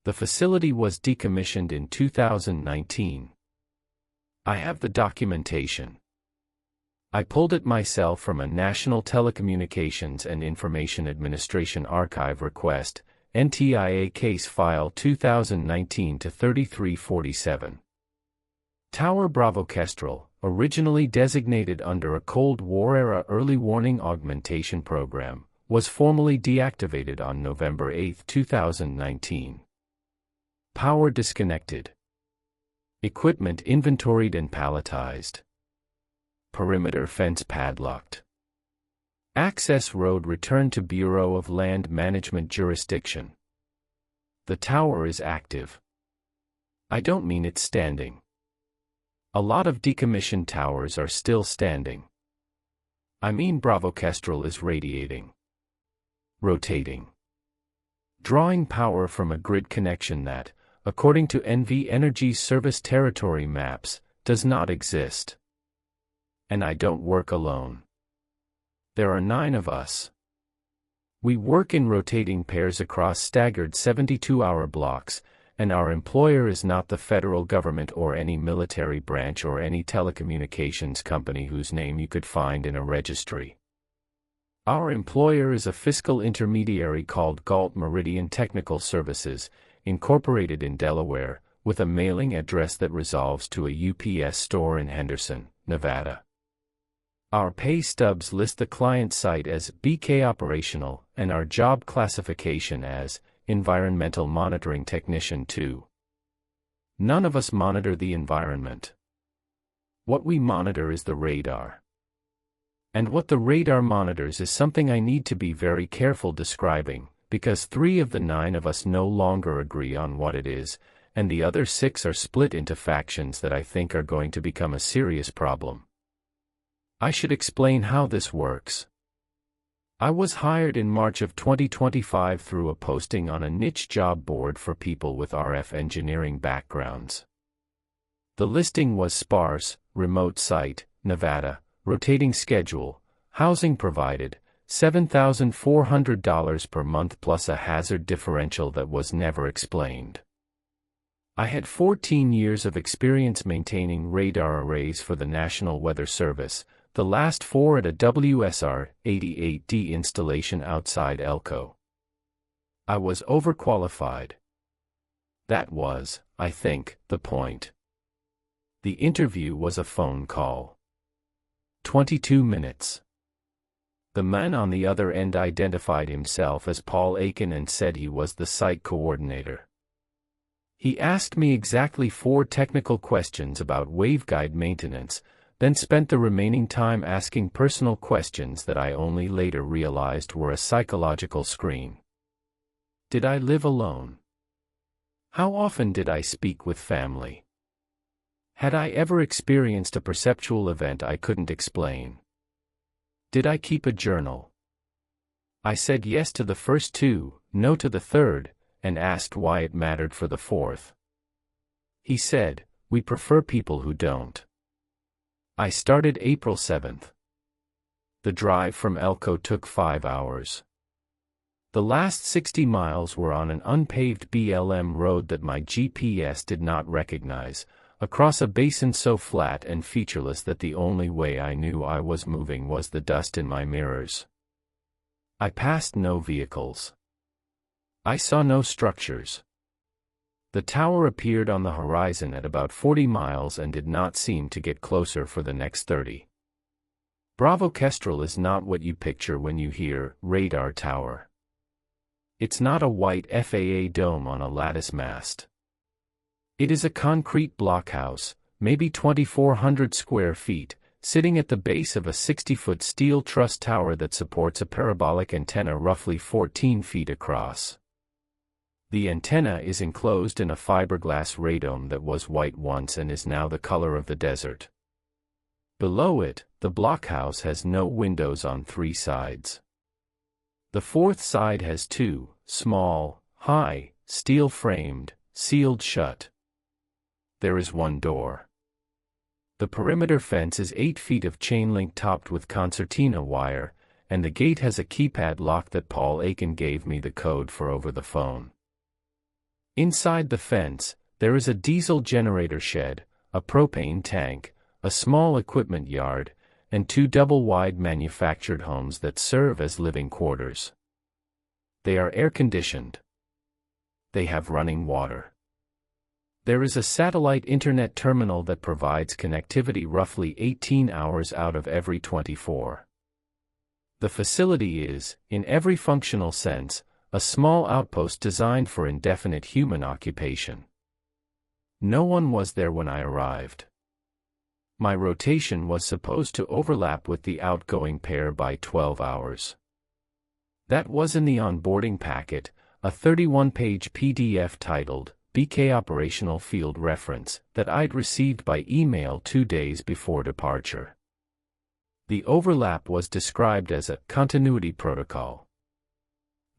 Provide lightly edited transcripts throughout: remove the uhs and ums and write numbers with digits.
The facility was decommissioned in 2019. I have the documentation. I pulled it myself from a National Telecommunications and Information Administration Archive request, NTIA Case File 2019-3347. Tower Bravo Kestrel, originally designated under a Cold War-era early warning augmentation program, was formally deactivated on November 8, 2019. Power disconnected. Equipment inventoried and palletized. Perimeter fence padlocked. Access road returned to Bureau of Land Management jurisdiction. The tower is active. I don't mean it's standing. A lot of decommissioned towers are still standing. I mean Bravo Kestrel is radiating. Rotating. Drawing power from a grid connection that, according to NV Energy's service territory maps, does not exist. And I don't work alone. There are 9 of us. We work in rotating pairs across staggered 72-hour blocks, and our employer is not the federal government or any military branch or any telecommunications company whose name you could find in a registry. Our employer is a fiscal intermediary called Galt Meridian Technical Services, incorporated in Delaware, with a mailing address that resolves to a UPS store in Henderson, Nevada. Our pay stubs list the client site as BK Operational and our job classification as Environmental Monitoring Technician 2. None of us monitor the environment. What we monitor is the radar. And what the radar monitors is something I need to be very careful describing, because 3 of the 9 of us no longer agree on what it is, and the other 6 are split into factions that I think are going to become a serious problem. I should explain how this works. I was hired in March of 2025 through a posting on a niche job board for people with RF engineering backgrounds. The listing was sparse, remote site, Nevada, rotating schedule, housing provided, $7,400 per month plus a hazard differential that was never explained. I had 14 years of experience maintaining radar arrays for the National Weather Service, the last 4 at a WSR-88D installation outside Elko. I was overqualified. That was, I think, the point. The interview was a phone call. 22 minutes. The man on the other end identified himself as Paul Aiken and said he was the site coordinator. He asked me exactly 4 technical questions about waveguide maintenance, then spent the remaining time asking personal questions that I only later realized were a psychological screen. Did I live alone? How often did I speak with family? Had I ever experienced a perceptual event I couldn't explain? Did I keep a journal? I said yes to the first 2, no to the third, and asked why it mattered for the 4th. He said, "We prefer people who don't." I started April 7th. The drive from Elko took 5 hours. The last 60 miles were on an unpaved BLM road that my GPS did not recognize, across a basin so flat and featureless that the only way I knew I was moving was the dust in my mirrors. I passed no vehicles. I saw no structures. The tower appeared on the horizon at about 40 miles and did not seem to get closer for the next 30. Bravo Kestrel is not what you picture when you hear radar tower. It's not a white FAA dome on a lattice mast. It is a concrete blockhouse, maybe 2,400 square feet, sitting at the base of a 60-foot steel truss tower that supports a parabolic antenna roughly 14 feet across. The antenna is enclosed in a fiberglass radome that was white once and is now the color of the desert. Below it, the blockhouse has no windows on 3 sides. The 4th side has 2, small, high, steel-framed, sealed shut. There is 1 door. The perimeter fence is 8 feet of chain link topped with concertina wire, and the gate has a keypad lock that Paul Aiken gave me the code for over the phone. Inside the fence, there is a diesel generator shed, a propane tank, a small equipment yard, and 2 double-wide manufactured homes that serve as living quarters. They are air-conditioned. They have running water. There is a satellite internet terminal that provides connectivity roughly 18 hours out of every 24. The facility is, in every functional sense, a small outpost designed for indefinite human occupation. No one was there when I arrived. My rotation was supposed to overlap with the outgoing pair by 12 hours. That was in the onboarding packet, a 31-page PDF titled, BK Operational Field Reference, that I'd received by email 2 days before departure. The overlap was described as a continuity protocol.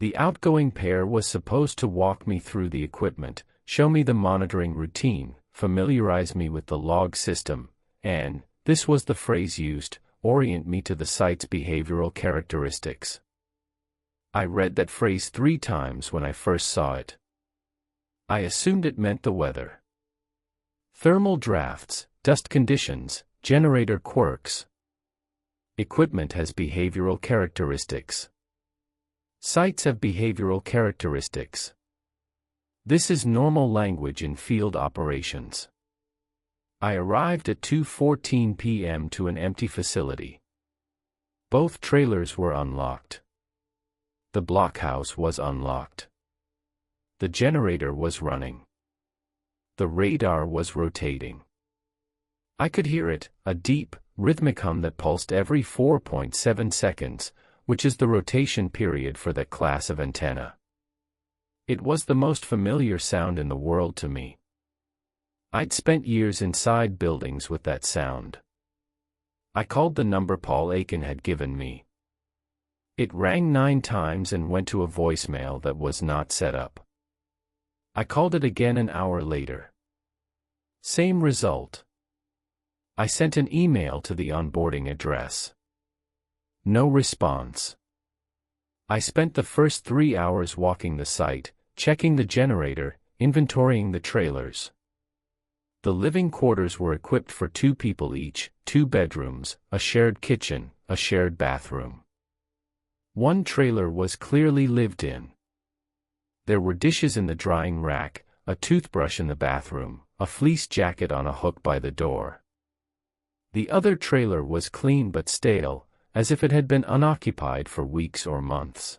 The outgoing pair was supposed to walk me through the equipment, show me the monitoring routine, familiarize me with the log system, and, this was the phrase used, orient me to the site's behavioral characteristics. I read that phrase 3 times when I first saw it. I assumed it meant the weather. Thermal drafts, dust conditions, generator quirks. Equipment has behavioral characteristics. Sites have behavioral characteristics. This is normal language in field operations. I arrived at 2:14 p.m. to an empty facility. Both trailers were unlocked. The blockhouse was unlocked. The generator was running. The radar was rotating. I could hear it, a deep, rhythmic hum that pulsed every 4.7 seconds, which is the rotation period for that class of antenna. It was the most familiar sound in the world to me. I'd spent years inside buildings with that sound. I called the number Paul Aiken had given me. It rang 9 times and went to a voicemail that was not set up. I called it again an hour later. Same result. I sent an email to the onboarding address. No response. I spent the first 3 hours walking the site, checking the generator, inventorying the trailers. The living quarters were equipped for 2 people each, 2 bedrooms, a shared kitchen, a shared bathroom. One trailer was clearly lived in. There were dishes in the drying rack, a toothbrush in the bathroom, a fleece jacket on a hook by the door. The other trailer was clean but stale, as if it had been unoccupied for weeks or months.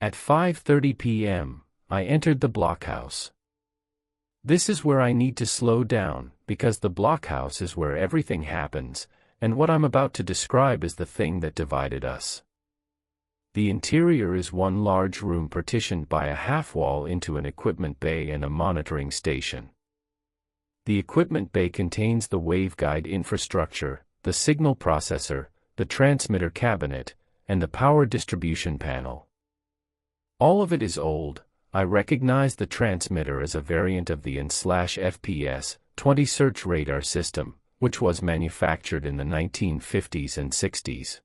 At 5:30 p.m., I entered the blockhouse. This is where I need to slow down, because the blockhouse is where everything happens, and what I'm about to describe is the thing that divided us. The interior is one large room partitioned by a half-wall into an equipment bay and a monitoring station. The equipment bay contains the waveguide infrastructure, the signal processor, the transmitter cabinet, and the power distribution panel. All of it is old. I recognize the transmitter as a variant of the N/FPS 20 search radar system, which was manufactured in the 1950s and 60s.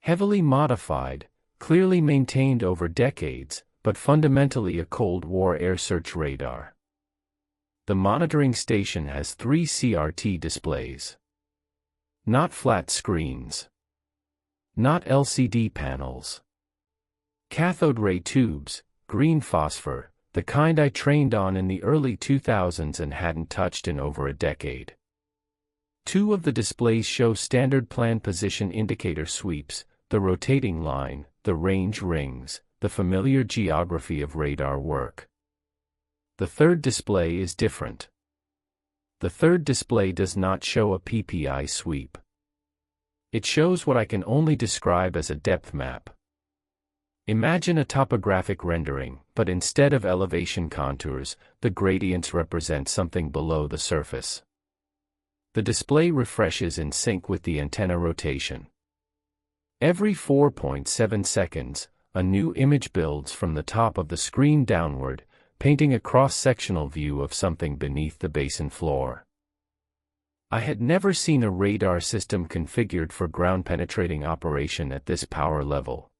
Heavily modified, clearly maintained over decades, but fundamentally a Cold War air search radar. The monitoring station has 3 CRT displays. Not flat screens. Not LCD panels. Cathode ray tubes, green phosphor, the kind I trained on in the early 2000s and hadn't touched in over a decade. 2 of the displays show standard plan position indicator sweeps, the rotating line, the range rings, the familiar geography of radar work. The third display is different. The third display does not show a PPI sweep. It shows what I can only describe as a depth map. Imagine a topographic rendering, but instead of elevation contours, the gradients represent something below the surface. The display refreshes in sync with the antenna rotation. Every 4.7 seconds, a new image builds from the top of the screen downward, painting a cross-sectional view of something beneath the basin floor. I had never seen a radar system configured for ground-penetrating operation at this power level.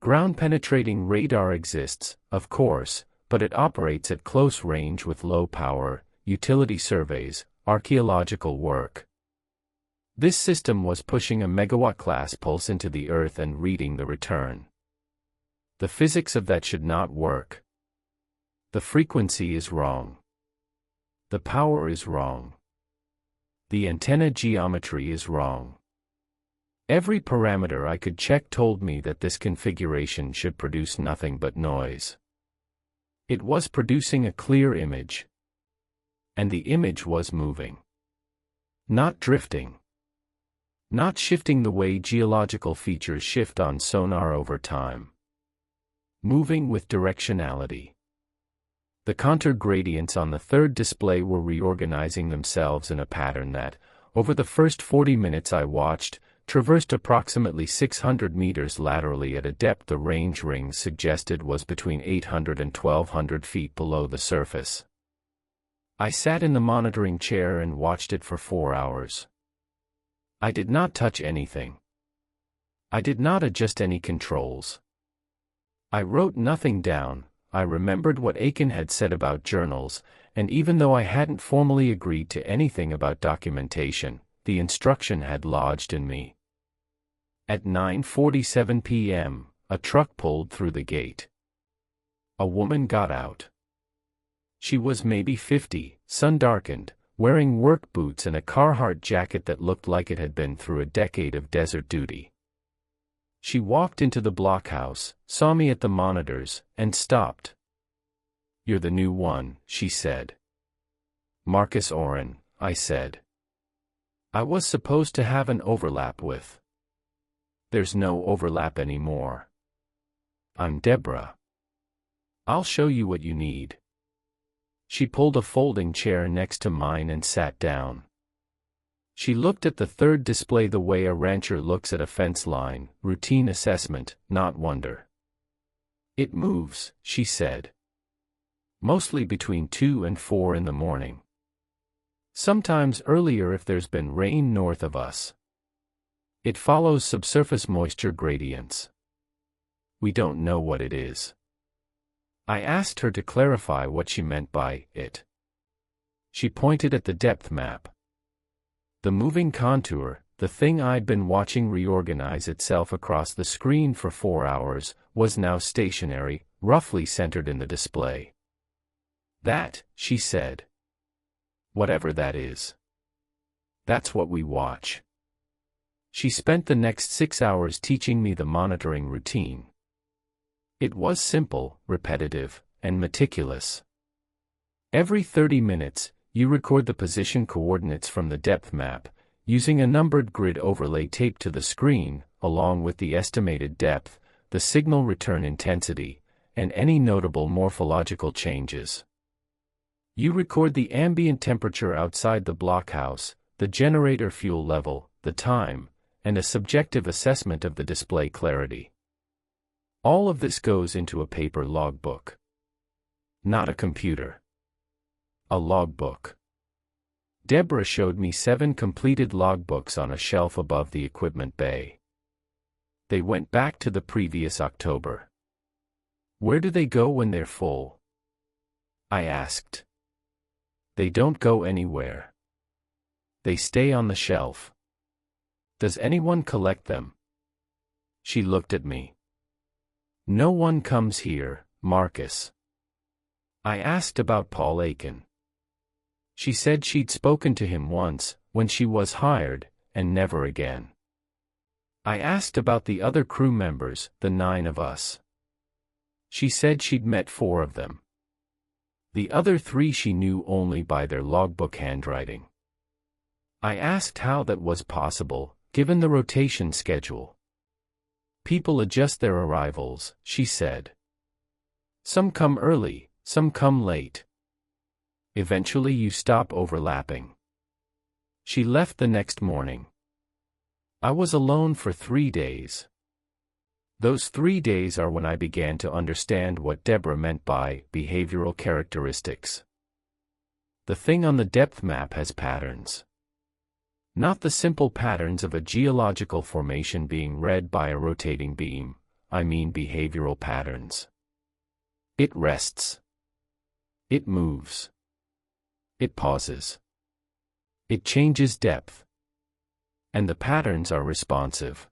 Ground-penetrating radar exists, of course, but it operates at close range with low power, utility surveys, archaeological work. This system was pushing a megawatt-class pulse into the Earth and reading the return. The physics of that should not work. The frequency is wrong. The power is wrong. The antenna geometry is wrong. Every parameter I could check told me that this configuration should produce nothing but noise. It was producing a clear image. And the image was moving. Not drifting. Not shifting the way geological features shift on sonar over time. Moving with directionality. The contour gradients on the third display were reorganizing themselves in a pattern that, over the first 40 minutes I watched, traversed approximately 600 meters laterally at a depth the range rings suggested was between 800 and 1200 feet below the surface. I sat in the monitoring chair and watched it for 4 hours. I did not touch anything. I did not adjust any controls. I wrote nothing down. I remembered what Aiken had said about journals, and even though I hadn't formally agreed to anything about documentation, the instruction had lodged in me. At 9:47 p.m., a truck pulled through the gate. A woman got out. She was maybe 50, sun-darkened, wearing work boots and a Carhartt jacket that looked like it had been through a decade of desert duty. She walked into the blockhouse, saw me at the monitors, and stopped. "You're the new one," she said. "Marcus Oren," I said. I was supposed to have an overlap with. There's no overlap anymore. "I'm Deborah. I'll show you what you need." She pulled a folding chair next to mine and sat down. She looked at the third display the way a rancher looks at a fence line, routine assessment, not wonder. "It moves," she said. "Mostly between 2 and 4 in the morning. Sometimes earlier if there's been rain north of us. It follows subsurface moisture gradients. We don't know what it is." I asked her to clarify what she meant by it. She pointed at the depth map. The moving contour, the thing I'd been watching reorganize itself across the screen for 4 hours, was now stationary, roughly centered in the display. "That," she said. "Whatever that is. That's what we watch." She spent the next 6 hours teaching me the monitoring routine. It was simple, repetitive, and meticulous. Every 30 minutes, you record the position coordinates from the depth map, using a numbered grid overlay taped to the screen, along with the estimated depth, the signal return intensity, and any notable morphological changes. You record the ambient temperature outside the blockhouse, the generator fuel level, the time, and a subjective assessment of the display clarity. All of this goes into a paper logbook. Not a computer. A logbook. Deborah showed me 7 completed logbooks on a shelf above the equipment bay. They went back to the previous October. "Where do they go when they're full?" I asked. "They don't go anywhere. They stay on the shelf." "Does anyone collect them?" She looked at me. "No one comes here, Marcus." I asked about Paul Aiken. She said she'd spoken to him once, when she was hired, and never again. I asked about the other crew members, the 9 of us. She said she'd met 4 of them. The other 3 she knew only by their logbook handwriting. I asked how that was possible, given the rotation schedule. "People adjust their arrivals," she said. "Some come early, some come late. Eventually you stop overlapping." She left the next morning. I was alone for 3 days. Those 3 days are when I began to understand what Deborah meant by behavioral characteristics. The thing on the depth map has patterns. Not the simple patterns of a geological formation being read by a rotating beam, I mean behavioral patterns. It rests. It moves. It pauses. It changes depth. And the patterns are responsive.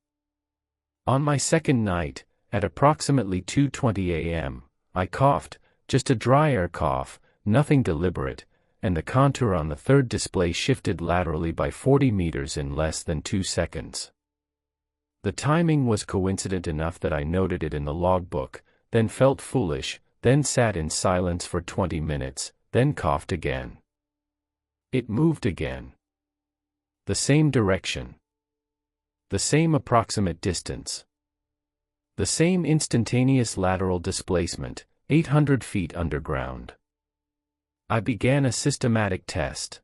On my second night, at approximately 2:20 a.m., I coughed, just a dry air cough, nothing deliberate, and the contour on the third display shifted laterally by 40 meters in less than 2 seconds. The timing was coincident enough that I noted it in the logbook, then felt foolish, then sat in silence for 20 minutes, then coughed again. It moved again. The same direction. The same approximate distance. The same instantaneous lateral displacement, 800 feet underground. I began a systematic test.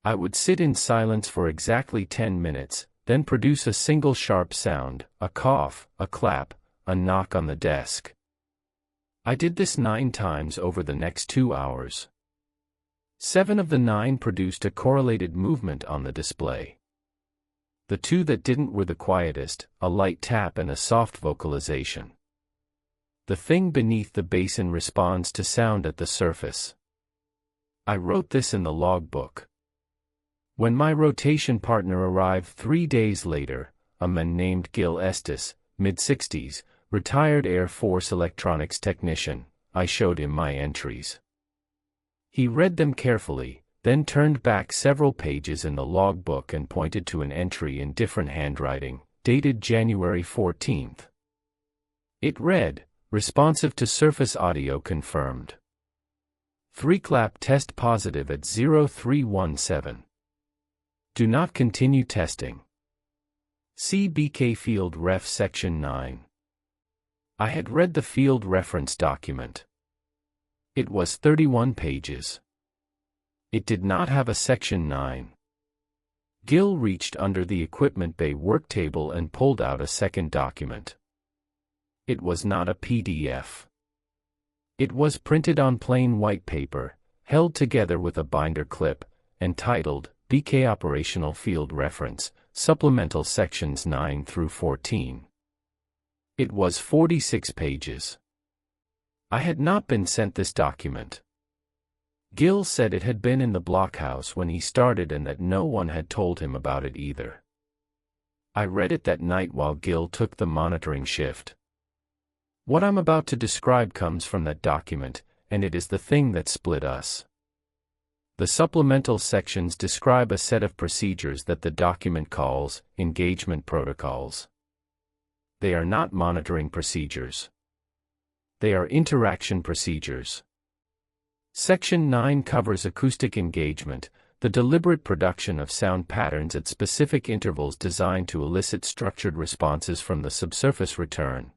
I would sit in silence for exactly 10 minutes, then produce a single sharp sound, a cough, a clap, a knock on the desk. I did this 9 times over the next 2 hours. 7 of the 9 produced a correlated movement on the display. The 2 that didn't were the quietest, a light tap and a soft vocalization. The thing beneath the basin responds to sound at the surface. I wrote this in the logbook. When my rotation partner arrived 3 days later, a man named Gil Estes, mid-60s, retired Air Force electronics technician, I showed him my entries. He read them carefully, then turned back several pages in the logbook and pointed to an entry in different handwriting, dated January 14th. It read, "Responsive to surface audio confirmed. 3-clap test positive at 0317. Do not continue testing. See BK Field Ref Section 9. I had read the field reference document. It was 31 pages. It did not have a Section 9. Gil reached under the equipment bay work table and pulled out a second document. It was not a PDF. It was printed on plain white paper, held together with a binder clip, and titled, BK Operational Field Reference, Supplemental Sections 9 through 14. It was 46 pages. I had not been sent this document. Gil said it had been in the blockhouse when he started and that no one had told him about it either. I read it that night while Gil took the monitoring shift. What I'm about to describe comes from that document, and it is the thing that split us. The supplemental sections describe a set of procedures that the document calls engagement protocols. They are not monitoring procedures. They are interaction procedures. Section 9 covers acoustic engagement, the deliberate production of sound patterns at specific intervals designed to elicit structured responses from the subsurface return.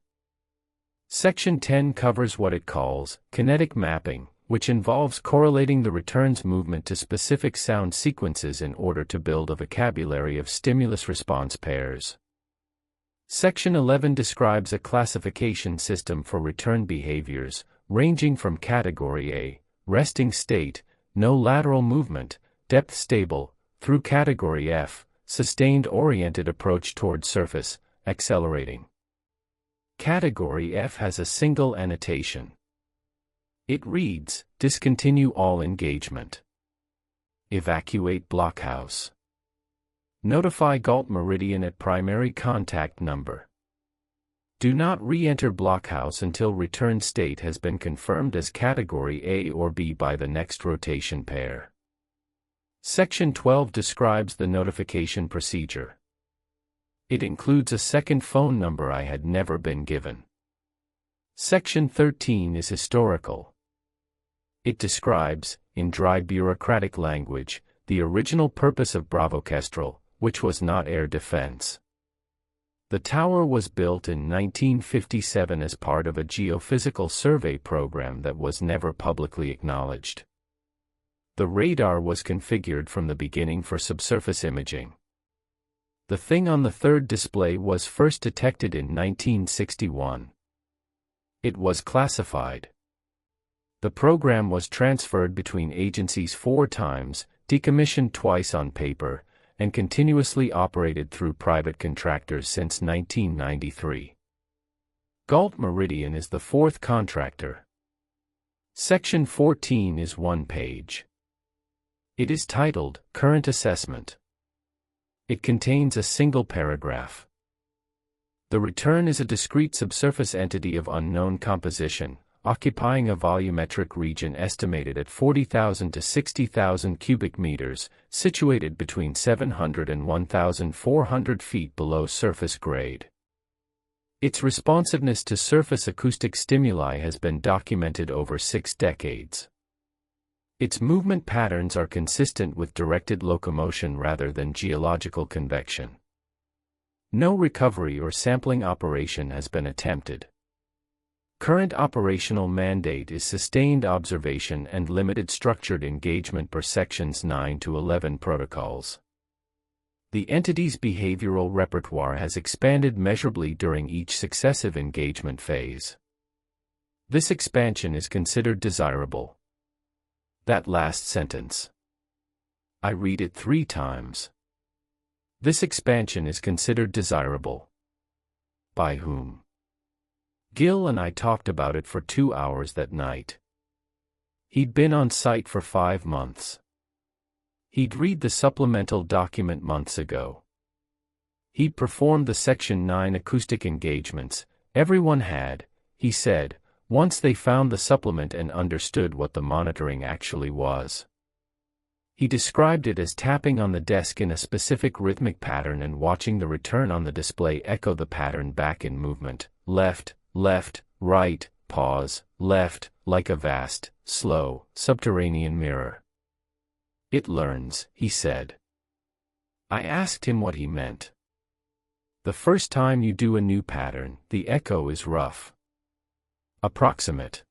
Section 10 covers what it calls kinetic mapping, which involves correlating the return's movement to specific sound sequences in order to build a vocabulary of stimulus-response pairs. Section 11 describes a classification system for return behaviors, ranging from Category A, resting state, no lateral movement, depth stable, through Category F, sustained-oriented approach toward surface, accelerating. Category F has a single annotation. It reads, discontinue all engagement. Evacuate blockhouse. Notify Galt Meridian at primary contact number. Do not re-enter blockhouse until return state has been confirmed as Category A or B by the next rotation pair. Section 12 describes the notification procedure. It includes a second phone number I had never been given. Section 13 is historical. It describes, in dry bureaucratic language, the original purpose of Bravo Kestrel, which was not air defense. The tower was built in 1957 as part of a geophysical survey program that was never publicly acknowledged. The radar was configured from the beginning for subsurface imaging. The thing on the third display was first detected in 1961. It was classified. The program was transferred between agencies 4 times, decommissioned twice on paper, and continuously operated through private contractors since 1993. Galt Meridian is the 4th contractor. Section 14 is 1 page. It is titled, Current Assessment. It contains a single paragraph. The return is a discrete subsurface entity of unknown composition, occupying a volumetric region estimated at 40,000 to 60,000 cubic meters, situated between 700 and 1,400 feet below surface grade. Its responsiveness to surface acoustic stimuli has been documented over 6 decades. Its movement patterns are consistent with directed locomotion rather than geological convection. No recovery or sampling operation has been attempted. Current operational mandate is sustained observation and limited structured engagement per sections 9 to 11 protocols. The entity's behavioral repertoire has expanded measurably during each successive engagement phase. This expansion is considered desirable. That last sentence. I read it 3 times. This expansion is considered desirable. By whom? Gil and I talked about it for 2 hours that night. He'd been on site for 5 months. He'd read the supplemental document months ago. He'd performed the Section 9 acoustic engagements. Everyone had, he said, once they found the supplement and understood what the monitoring actually was. He described it as tapping on the desk in a specific rhythmic pattern and watching the return on the display echo the pattern back in movement, left, left, right, pause, left, like a vast, slow, subterranean mirror. It learns, he said. I asked him what he meant. The first time you do a new pattern, the echo is rough. Approximate.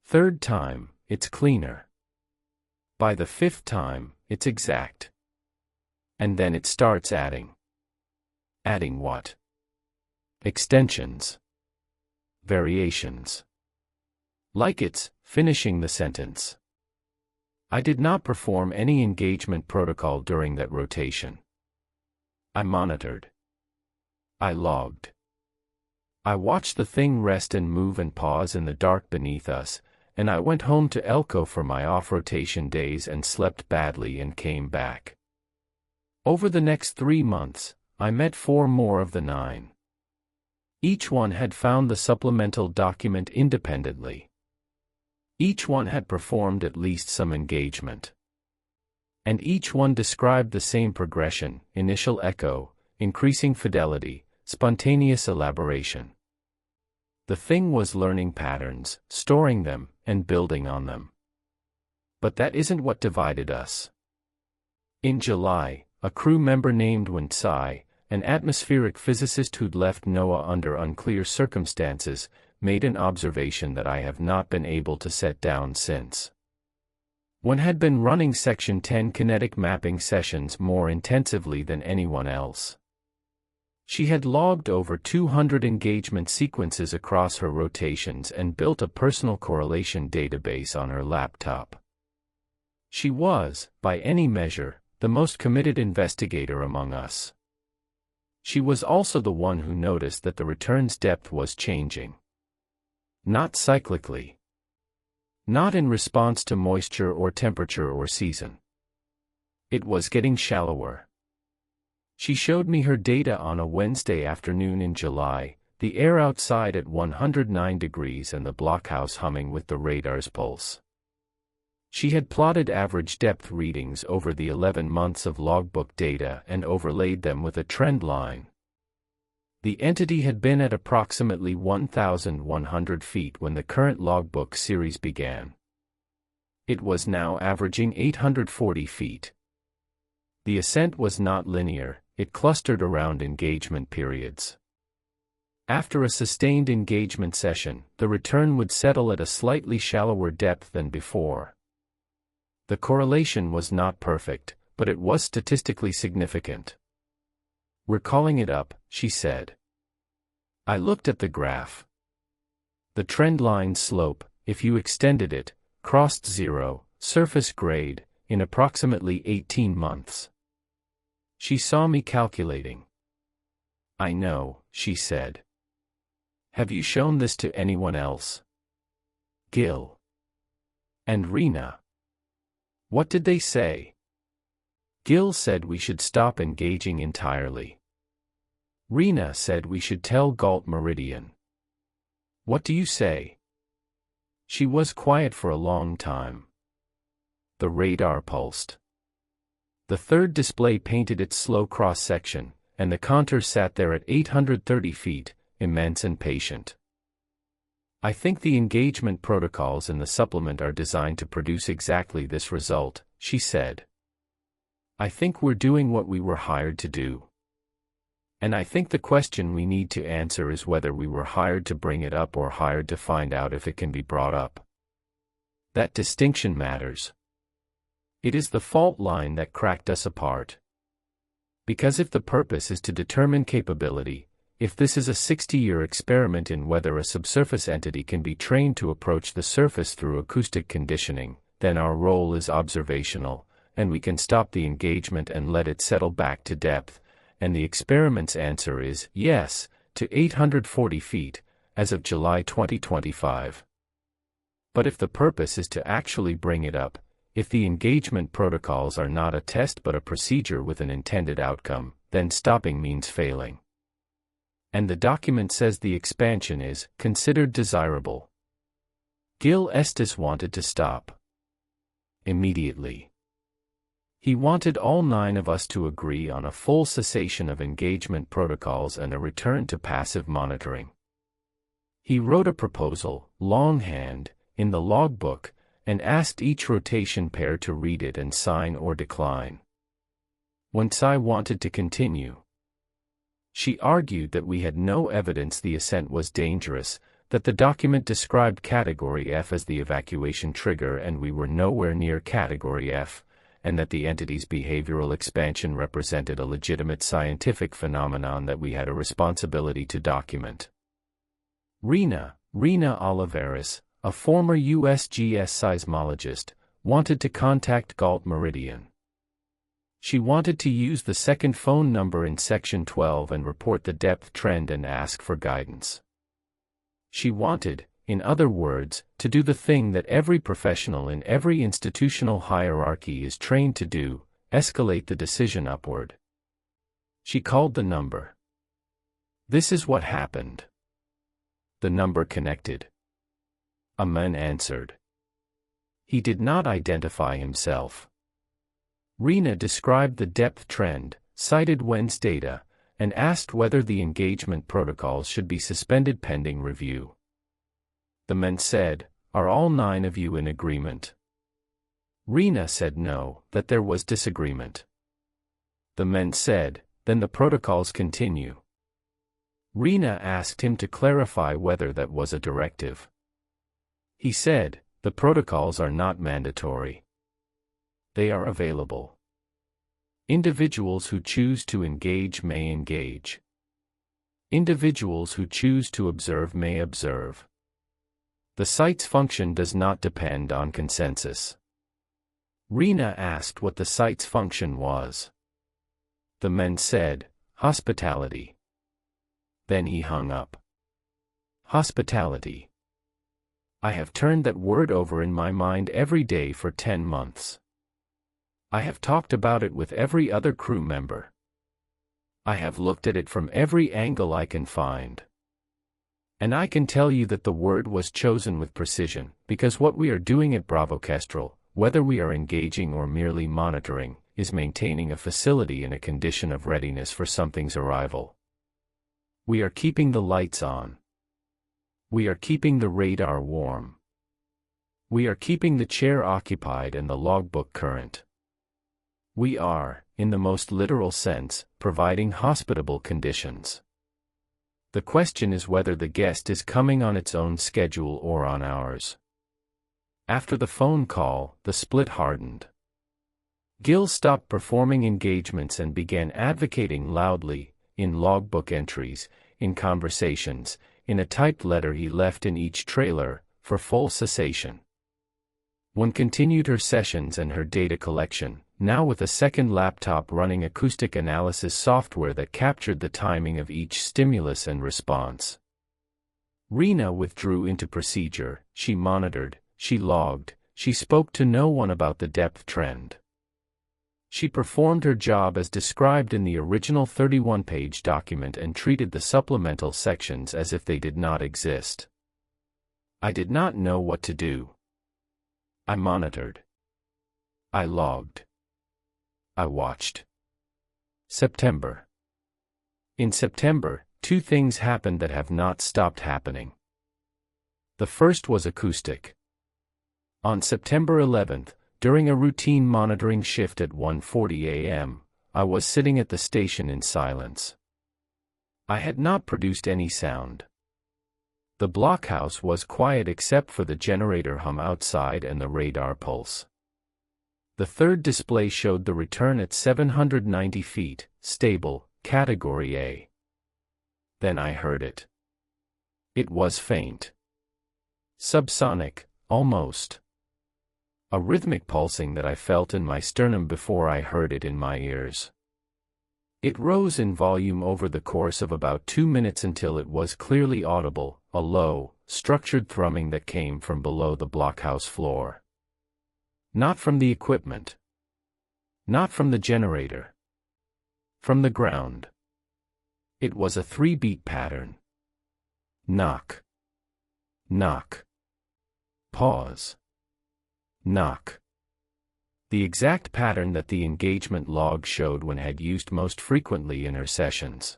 Third time, it's cleaner. By the 5th time, it's exact. And then it starts adding. Adding what? Extensions. Variations. Like it's finishing the sentence. I did not perform any engagement protocol during that rotation. I monitored. I logged. I watched the thing rest and move and pause in the dark beneath us, and I went home to Elko for my off-rotation days and slept badly and came back. Over the next 3 months, I met 4 more of the 9. Each one had found the supplemental document independently. Each one had performed at least some engagement. And each one described the same progression: initial echo, increasing fidelity, spontaneous elaboration. The thing was learning patterns, storing them, and building on them. But that isn't what divided us. In July, a crew member named Winsai, an atmospheric physicist who'd left NOAA under unclear circumstances, made an observation that I have not been able to set down since. One had been running Section 10 kinetic mapping sessions more intensively than anyone else. She had logged over 200 engagement sequences across her rotations and built a personal correlation database on her laptop. She was, by any measure, the most committed investigator among us. She was also the one who noticed that the return's depth was changing. Not cyclically. Not in response to moisture or temperature or season. It was getting shallower. She showed me her data on a Wednesday afternoon in July, the air outside at 109 degrees and the blockhouse humming with the radar's pulse. She had plotted average depth readings over the 11 months of logbook data and overlaid them with a trend line. The entity had been at approximately 1,100 feet when the current logbook series began. It was now averaging 840 feet. The ascent was not linear, it clustered around engagement periods. After a sustained engagement session, the return would settle at a slightly shallower depth than before. The correlation was not perfect, but it was statistically significant. "We're calling it up," she said. I looked at the graph. The trend line slope, if you extended it, crossed zero, surface grade, in approximately 18 months. She saw me calculating. "I know," she said. "Have you shown this to anyone else?" "Gil." And Rena? What did they say? Gil said we should stop engaging entirely. Rena said we should tell Galt Meridian. What do you say? She was quiet for a long time. The radar pulsed. The third display painted its slow cross-section, and the contour sat there at 830 feet, immense and patient. I think the engagement protocols in the supplement are designed to produce exactly this result, she said. I think we're doing what we were hired to do. And I think the question we need to answer is whether we were hired to bring it up or hired to find out if it can be brought up. That distinction matters. It is the fault line that cracked us apart. Because if the purpose is to determine capability, if this is a 60-year experiment in whether a subsurface entity can be trained to approach the surface through acoustic conditioning, then our role is observational, and we can stop the engagement and let it settle back to depth, and the experiment's answer is yes, to 840 feet, as of July 2025. But if the purpose is to actually bring it up, if the engagement protocols are not a test but a procedure with an intended outcome, then stopping means failing. And the document says the expansion is considered desirable. Gil Estes wanted to stop. Immediately. He wanted all 9 of us to agree on a full cessation of engagement protocols and a return to passive monitoring. He wrote a proposal, longhand, in the logbook, and asked each rotation pair to read it and sign or decline. When Tsai wanted to continue, she argued that we had no evidence the ascent was dangerous, that the document described Category F as the evacuation trigger and we were nowhere near Category F, and that the entity's behavioral expansion represented a legitimate scientific phenomenon that we had a responsibility to document. Rena Olivares, a former USGS seismologist, wanted to contact Galt Meridian. She wanted to use the second phone number in Section 12 and report the depth trend and ask for guidance. She wanted, in other words, to do the thing that every professional in every institutional hierarchy is trained to do, escalate the decision upward. She called the number. This is what happened. The number connected. A man answered. He did not identify himself. Rena described the depth trend, cited WENS data, and asked whether the engagement protocols should be suspended pending review. The men said, "Are all 9 of you in agreement?" Rena said no, that there was disagreement. The men said, "Then the protocols continue." Rena asked him to clarify whether that was a directive. He said, "The protocols are not mandatory. They are available. Individuals who choose to engage may engage. Individuals who choose to observe may observe. The site's function does not depend on consensus." Rena asked what the site's function was. The men said, "Hospitality." Then he hung up. Hospitality. I have turned that word over in my mind every day for 10 months. I have talked about it with every other crew member. I have looked at it from every angle I can find. And I can tell you that the word was chosen with precision, because what we are doing at Bravo Kestrel, whether we are engaging or merely monitoring, is maintaining a facility in a condition of readiness for something's arrival. We are keeping the lights on. We are keeping the radar warm. We are keeping the chair occupied and the logbook current. We are, in the most literal sense, providing hospitable conditions. The question is whether the guest is coming on its own schedule or on ours. After the phone call, the split hardened. Gil stopped performing engagements and began advocating loudly, in logbook entries, in conversations, in a typed letter he left in each trailer, for full cessation. One continued her sessions and her data collection, now with a second laptop running acoustic analysis software that captured the timing of each stimulus and response. Rena withdrew into procedure, she monitored, she logged, she spoke to no one about the depth trend. She performed her job as described in the original 31-page document and treated the supplemental sections as if they did not exist. I did not know what to do. I monitored. I logged. I watched. September. In September, two things happened that have not stopped happening. The first was acoustic. On September 11th, during a routine monitoring shift at 1:40 a.m., I was sitting at the station in silence. I had not produced any sound. The blockhouse was quiet except for the generator hum outside and the radar pulse. The third display showed the return at 790 feet, stable, Category A. Then I heard it. It was faint. Subsonic, almost. A rhythmic pulsing that I felt in my sternum before I heard it in my ears. It rose in volume over the course of about 2 minutes until it was clearly audible, a low, structured thrumming that came from below the blockhouse floor. Not from the equipment. Not from the generator. From the ground. It was a 3-beat pattern. Knock. Knock. Pause. Knock. The exact pattern that the engagement log showed when had used most frequently in her sessions.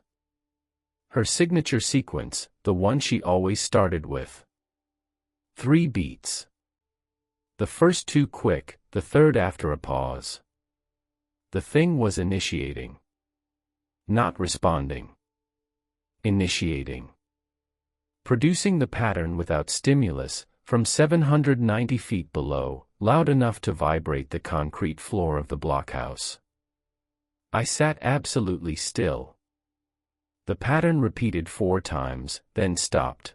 Her signature sequence, the one she always started with. 3 beats. The first 2 quick, the third after a pause. The thing was initiating. Not responding. Initiating. Producing the pattern without stimulus, from 790 feet below, loud enough to vibrate the concrete floor of the blockhouse. I sat absolutely still. The pattern repeated 4 times, then stopped.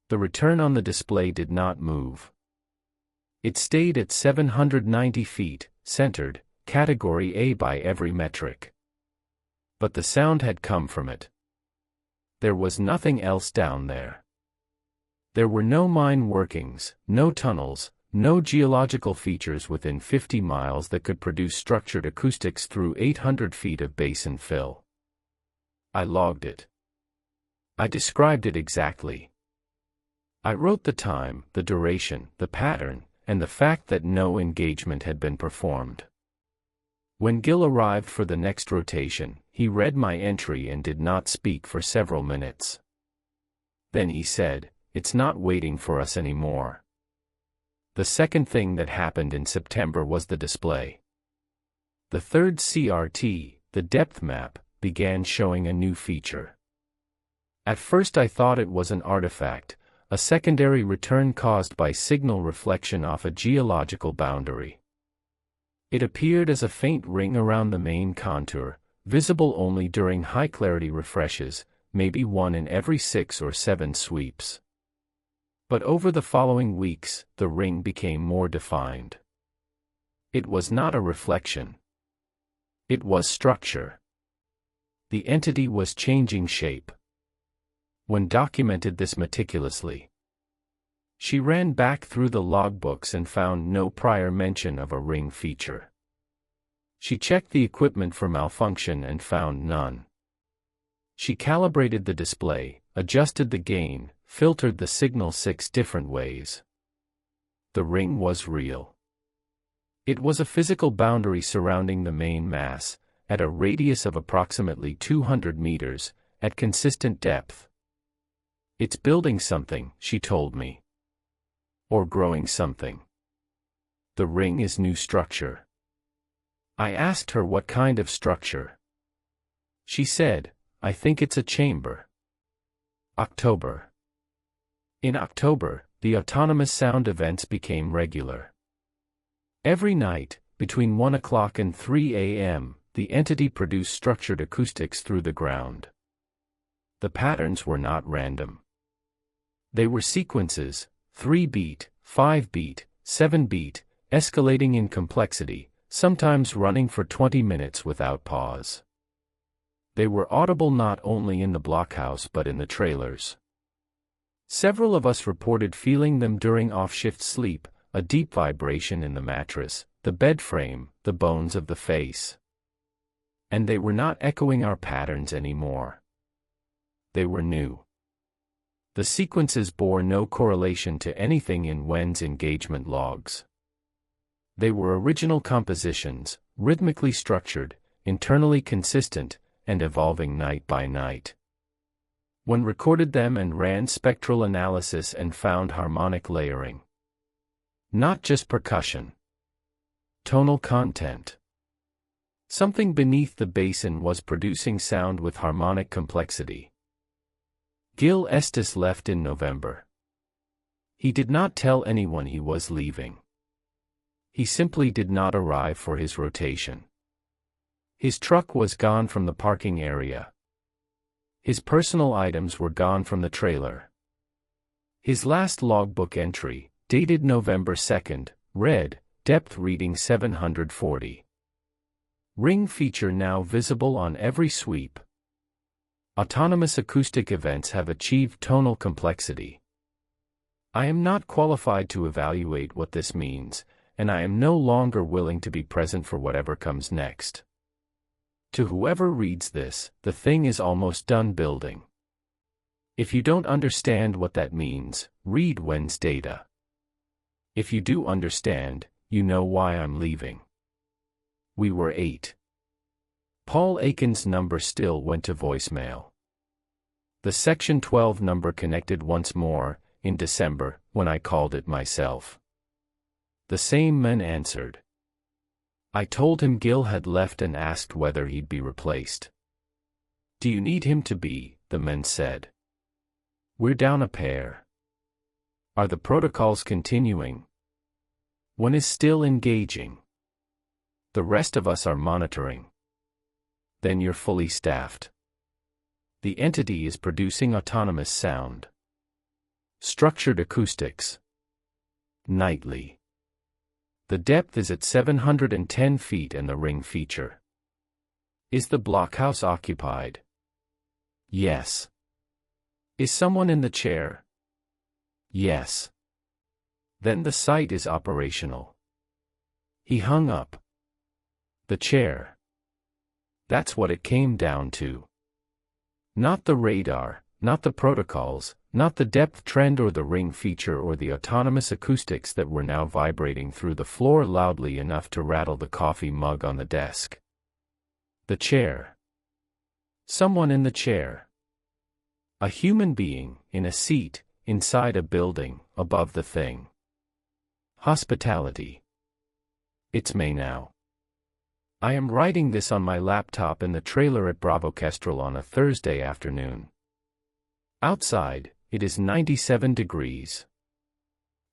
The return on the display did not move. It stayed at 790 feet, centered, Category A by every metric. But the sound had come from it. There was nothing else down there. There were no mine workings, no tunnels, no geological features within 50 miles that could produce structured acoustics through 800 feet of basin fill. I logged it. I described it exactly. I wrote the time, the duration, the pattern, and the fact that no engagement had been performed. When Gil arrived for the next rotation, he read my entry and did not speak for several minutes. Then he said, "It's not waiting for us anymore." The second thing that happened in September was the display. The third CRT, the depth map, began showing a new feature. At first I thought it was an artifact, a secondary return caused by signal reflection off a geological boundary. It appeared as a faint ring around the main contour, visible only during high-clarity refreshes, maybe one in every 6 or 7 sweeps. But over the following weeks, the ring became more defined. It was not a reflection. It was structure. The entity was changing shape. Wen documented this meticulously. She ran back through the logbooks and found no prior mention of a ring feature. She checked the equipment for malfunction and found none. She calibrated the display, adjusted the gain, filtered the signal 6 different ways. The ring was real. It was a physical boundary surrounding the main mass, at a radius of approximately 200 meters, at consistent depth. It's building something, she told me. Or growing something. The ring is new structure. I asked her what kind of structure. She said, "I think it's a chamber." October. In October, the autonomous sound events became regular. Every night, between 1 o'clock and 3 a.m., the entity produced structured acoustics through the ground. The patterns were not random. They were sequences, 3-beat, 5-beat, 7-beat, escalating in complexity, sometimes running for 20 minutes without pause. They were audible not only in the blockhouse but in the trailers. Several of us reported feeling them during off-shift sleep, a deep vibration in the mattress, the bed frame, the bones of the face. And they were not echoing our patterns anymore. They were new. The sequences bore no correlation to anything in Wen's engagement logs. They were original compositions, rhythmically structured, internally consistent, and evolving night by night. Wen recorded them and ran spectral analysis and found harmonic layering. Not just percussion. Tonal content. Something beneath the basin was producing sound with harmonic complexity. Gil Estes left in November. He did not tell anyone he was leaving. He simply did not arrive for his rotation. His truck was gone from the parking area. His personal items were gone from the trailer. His last logbook entry, dated November 2nd, read, depth reading 740. Ring feature now visible on every sweep. Autonomous acoustic events have achieved tonal complexity. I am not qualified to evaluate what this means, and I am no longer willing to be present for whatever comes next. To whoever reads this, the thing is almost done building. If you don't understand what that means, read Wen's data. If you do understand, you know why I'm leaving. We were 8. Paul Aiken's number still went to voicemail. The Section 12 number connected once more, in December, when I called it myself. The same man answered. I told him Gil had left and asked whether he'd be replaced. Do you need him to be? The man said. We're down a pair. Are the protocols continuing? One is still engaging. The rest of us are monitoring. Then you're fully staffed. The entity is producing autonomous sound. Structured acoustics. Nightly. The depth is at 710 feet and the ring feature. Is the blockhouse occupied? Yes. Is someone in the chair? Yes. Then the site is operational. He hung up. The chair. That's what it came down to. Not the radar, not the protocols, not the depth trend or the ring feature or the autonomous acoustics that were now vibrating through the floor loudly enough to rattle the coffee mug on the desk. The chair. Someone in the chair. A human being, in a seat, inside a building, above the thing. Hospitality. It's May now. I am writing this on my laptop in the trailer at Bravo Kestrel on a Thursday afternoon. Outside, it is 97 degrees.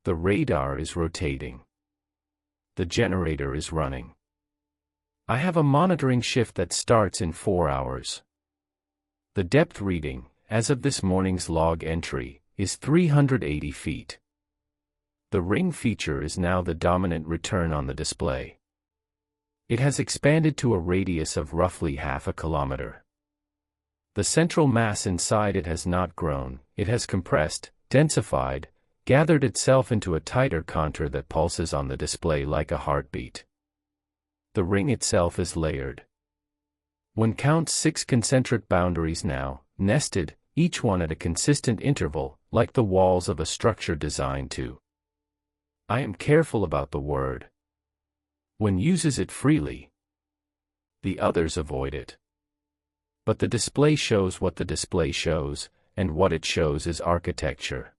The radar is rotating. The generator is running. I have a monitoring shift that starts in 4 hours. The depth reading, as of this morning's log entry, is 380 feet. The ring feature is now the dominant return on the display. It has expanded to a radius of roughly half a kilometer. The central mass inside it has not grown, it has compressed, densified, gathered itself into a tighter contour that pulses on the display like a heartbeat. The ring itself is layered. One counts 6 concentric boundaries now, nested, each one at a consistent interval, like the walls of a structure designed to. I am careful about the word. One uses it freely. The others avoid it. But the display shows what the display shows, and what it shows is architecture.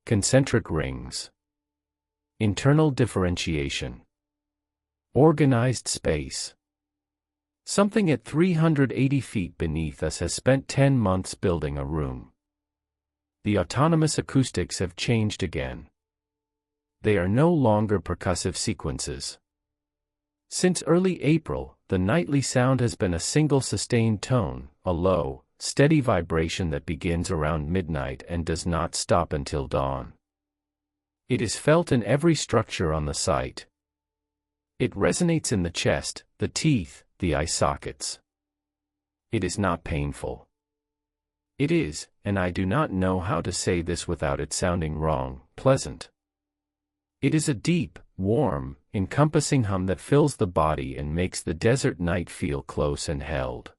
Concentric rings. Internal differentiation. Organized space. Something at 380 feet beneath us has spent 10 months building a room. The autonomous acoustics have changed again. They are no longer percussive sequences. Since early April, the nightly sound has been a single sustained tone, a low, steady vibration that begins around midnight and does not stop until dawn. It is felt in every structure on the site. It resonates in the chest, the teeth, the eye sockets. It is not painful. It is, and I do not know how to say this without it sounding wrong, pleasant. It is a deep, warm, encompassing hum that fills the body and makes the desert night feel close and held.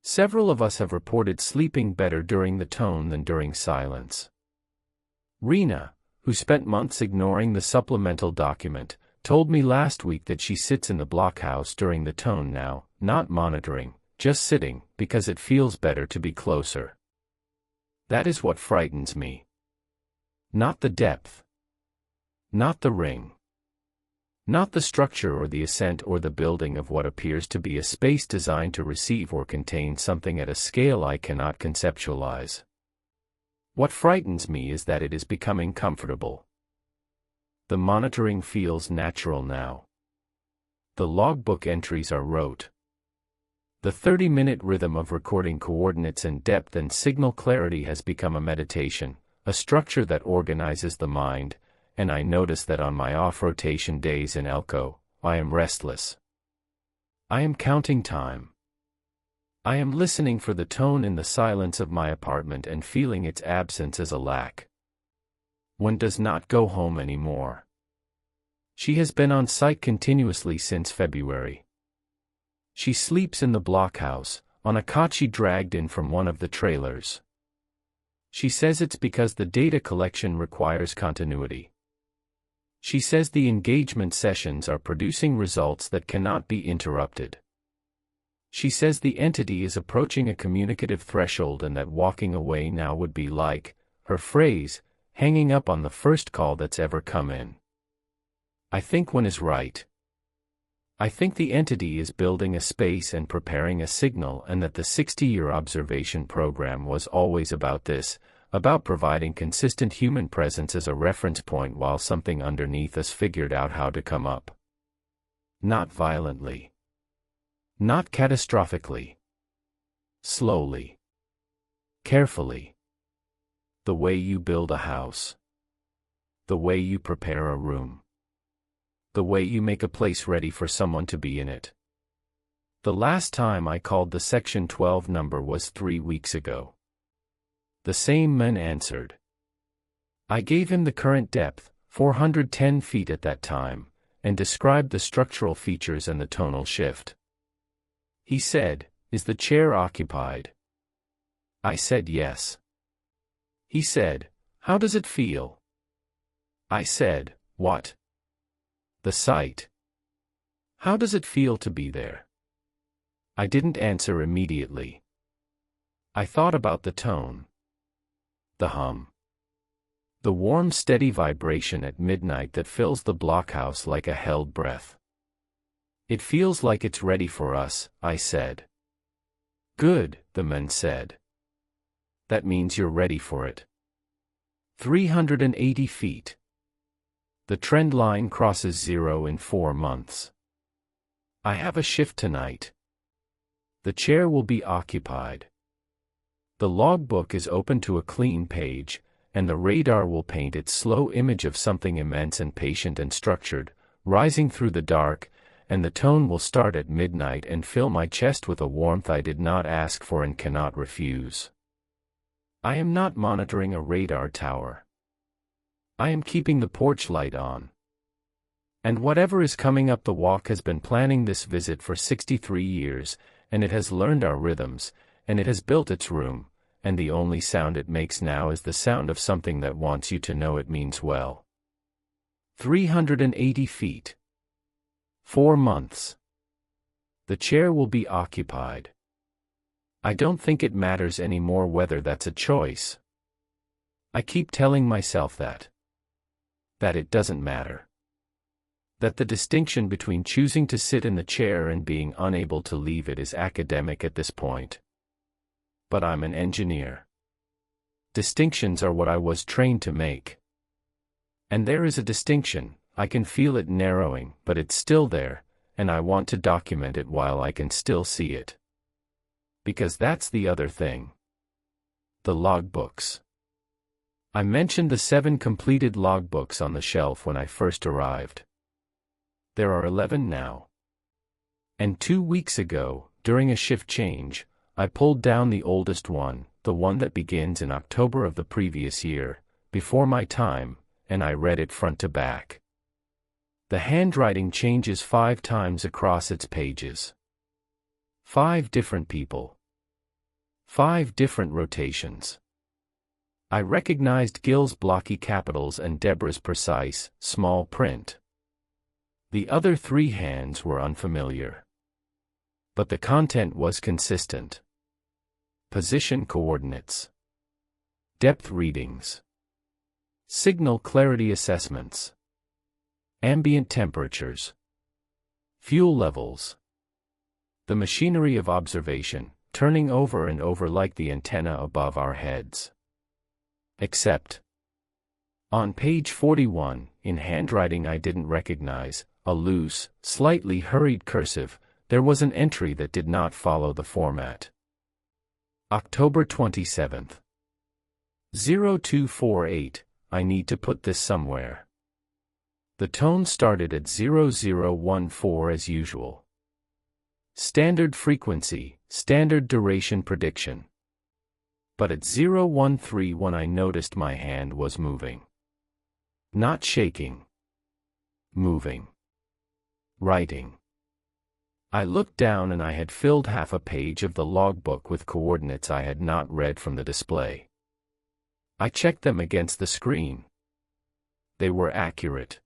Several of us have reported sleeping better during the tone than during silence. Rena, who spent months ignoring the supplemental document, told me last week that she sits in the blockhouse during the tone now, not monitoring, just sitting, because it feels better to be closer. That is what frightens me. Not the depth. Not the ring. Not the structure or the ascent or the building of what appears to be a space designed to receive or contain something at a scale I cannot conceptualize. What frightens me is that it is becoming comfortable. The monitoring feels natural now. The logbook entries are rote. The 30-minute rhythm of recording coordinates and depth and signal clarity has become a meditation, a structure that organizes the mind, and I notice that on my off-rotation days in Elko, I am restless. I am counting time. I am listening for the tone in the silence of my apartment and feeling its absence as a lack. One does not go home anymore. She has been on site continuously since February. She sleeps in the blockhouse, on a cot she dragged in from one of the trailers. She says it's because the data collection requires continuity. She says the engagement sessions are producing results that cannot be interrupted. She says the entity is approaching a communicative threshold and that walking away now would be like, her phrase, hanging up on the first call that's ever come in. I think one is right. I think the entity is building a space and preparing a signal, and that the 60-year observation program was always about this, about providing consistent human presence as a reference point while something underneath us figured out how to come up. Not violently. Not catastrophically. Slowly. Carefully. The way you build a house. The way you prepare a room. The way you make a place ready for someone to be in it. The last time I called the Section 12 number was 3 weeks ago. The same man answered. I gave him the current depth, 410 feet at that time, and described the structural features and the tonal shift. He said, "Is the chair occupied?" I said yes. He said, "How does it feel?" I said, "What?" "The site. How does it feel to be there?" I didn't answer immediately. I thought about the tone. The hum. The warm, steady vibration at midnight that fills the blockhouse like a held breath. It feels like it's ready for us, I said. Good, the man said. That means you're ready for it. 380 feet. The trend line crosses 0 in 4 months. I have a shift tonight. The chair will be occupied. The logbook is open to a clean page, and the radar will paint its slow image of something immense and patient and structured, rising through the dark, and the tone will start at midnight and fill my chest with a warmth I did not ask for and cannot refuse. I am not monitoring a radar tower. I am keeping the porch light on. And whatever is coming up the walk has been planning this visit for 63 years, and it has learned our rhythms, and it has built its room, and the only sound it makes now is the sound of something that wants you to know it means well. 380 feet. 4 months. The chair will be occupied. I don't think it matters anymore whether that's a choice. I keep telling myself that it doesn't matter. That the distinction between choosing to sit in the chair and being unable to leave it is academic at this point. But I'm an engineer. Distinctions are what I was trained to make. And there is a distinction, I can feel it narrowing, but it's still there, and I want to document it while I can still see it. Because that's the other thing. The logbooks. I mentioned the 7 completed logbooks on the shelf when I first arrived. There are 11 now. And 2 weeks ago, during a shift change, I pulled down the oldest one, the one that begins in October of the previous year, before my time, and I read it front to back. The handwriting changes 5 times across its pages. 5 different people. 5 different rotations. I recognized Gil's blocky capitals and Deborah's precise, small print. The other 3 hands were unfamiliar. But the content was consistent. Position coordinates. Depth readings. Signal clarity assessments. Ambient temperatures. Fuel levels. The machinery of observation, turning over and over like the antenna above our heads. Except, on page 41, in handwriting I didn't recognize, a loose, slightly hurried cursive, there was an entry that did not follow the format. October 27th. 0248, I need to put this somewhere. The tone started at 0014 as usual. Standard frequency, standard duration prediction. But at 0131 I noticed my hand was moving. Not shaking. Moving. Writing. I looked down and I had filled half a page of the logbook with coordinates I had not read from the display. I checked them against the screen. They were accurate.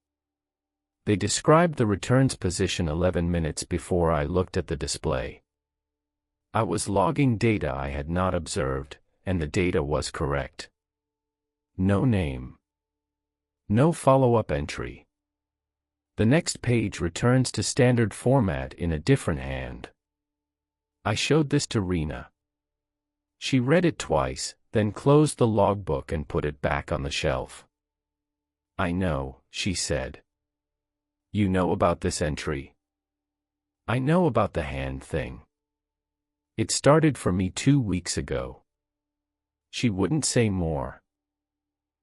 They described the return's position 11 minutes before I looked at the display. I was logging data I had not observed, and the data was correct. No name. No follow-up entry. The next page returns to standard format in a different hand. I showed this to Rena. She read it twice, then closed the logbook and put it back on the shelf. I know, she said. You know about this entry? I know about the hand thing. It started for me 2 weeks ago. She wouldn't say more.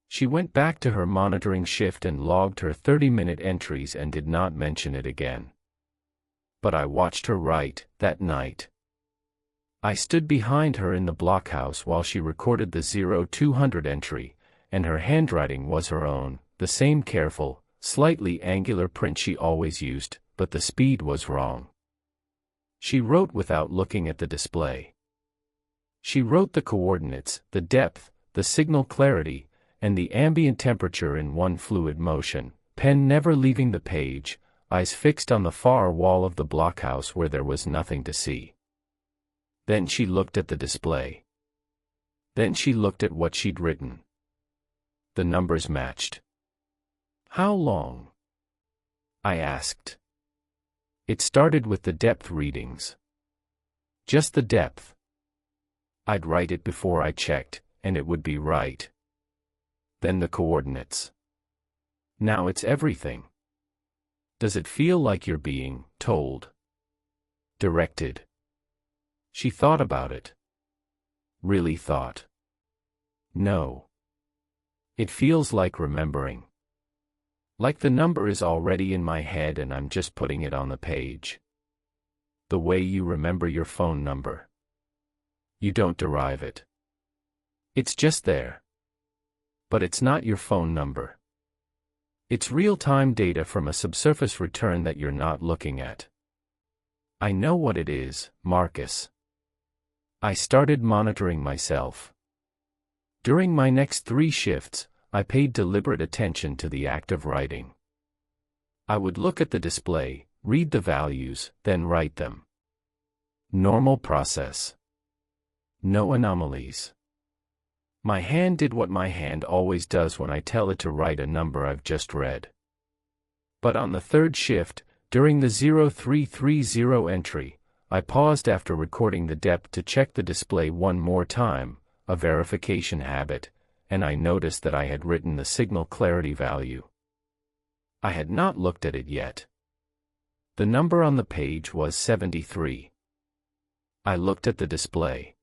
She went back to her monitoring shift and logged her 30-minute entries and did not mention it again. But I watched her write, that night. I stood behind her in the blockhouse while she recorded the 0200 entry, and her handwriting was her own, the same careful, slightly angular print she always used, but the speed was wrong. She wrote without looking at the display. She wrote the coordinates, the depth, the signal clarity, and the ambient temperature in one fluid motion, pen never leaving the page, eyes fixed on the far wall of the blockhouse where there was nothing to see. Then she looked at the display. Then she looked at what she'd written. The numbers matched. How long? I asked. It started with the depth readings. Just the depth. I'd write it before I checked, and it would be right. Then the coordinates. Now it's everything. Does it feel like you're being told? Directed? She thought about it. Really thought. No. It feels like remembering. Like the number is already in my head and I'm just putting it on the page. The way you remember your phone number. You don't derive it. It's just there. But it's not your phone number. It's real-time data from a subsurface return that you're not looking at. I know what it is, Marcus. I started monitoring myself. During my next 3 shifts, I paid deliberate attention to the act of writing. I would look at the display, read the values, then write them. Normal process. No anomalies. My hand did what my hand always does when I tell it to write a number I've just read. But on the 3rd shift, during the 0330 entry, I paused after recording the depth to check the display one more time, a verification habit, and I noticed that I had written the signal clarity value. I had not looked at it yet. The number on the page was 73. I looked at the display.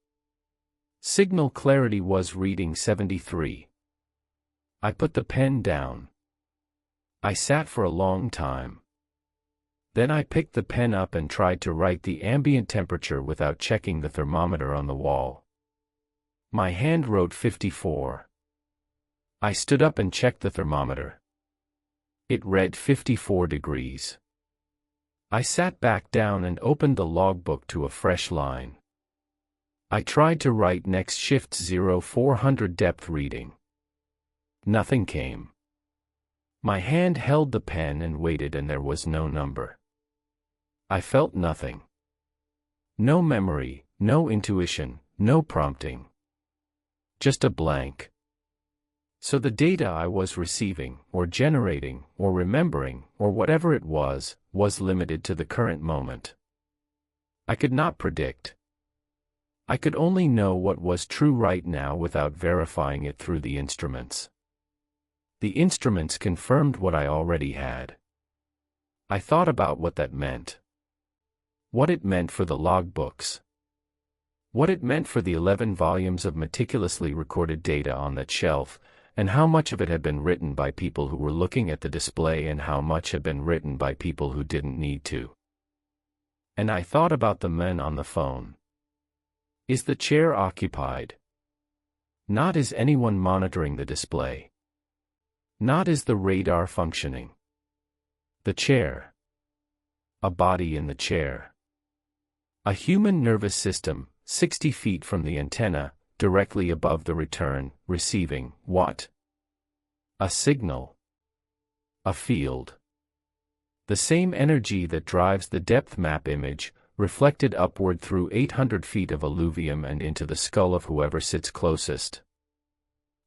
Signal clarity was reading 73. I put the pen down. I sat for a long time. Then I picked the pen up and tried to write the ambient temperature without checking the thermometer on the wall. My hand wrote 54. I stood up and checked the thermometer. It read 54 degrees. I sat back down and opened the logbook to a fresh line. I tried to write next shift 0400 depth reading. Nothing came. My hand held the pen and waited, and there was no number. I felt nothing. No memory, no intuition, no prompting. Just a blank. So the data I was receiving, or generating, or remembering, or whatever it was limited to the current moment. I could not predict. I could only know what was true right now without verifying it through the instruments. The instruments confirmed what I already had. I thought about what that meant. What it meant for the logbooks. What it meant for the 11 volumes of meticulously recorded data on that shelf, and how much of it had been written by people who were looking at the display and how much had been written by people who didn't need to. And I thought about the men on the phone. Is the chair occupied? Not is anyone monitoring the display. Not is the radar functioning. The chair. A body in the chair. A human nervous system, 60 feet from the antenna, directly above the return, receiving, what? A signal. A field. The same energy that drives the depth map image, reflected upward through 800 feet of alluvium and into the skull of whoever sits closest.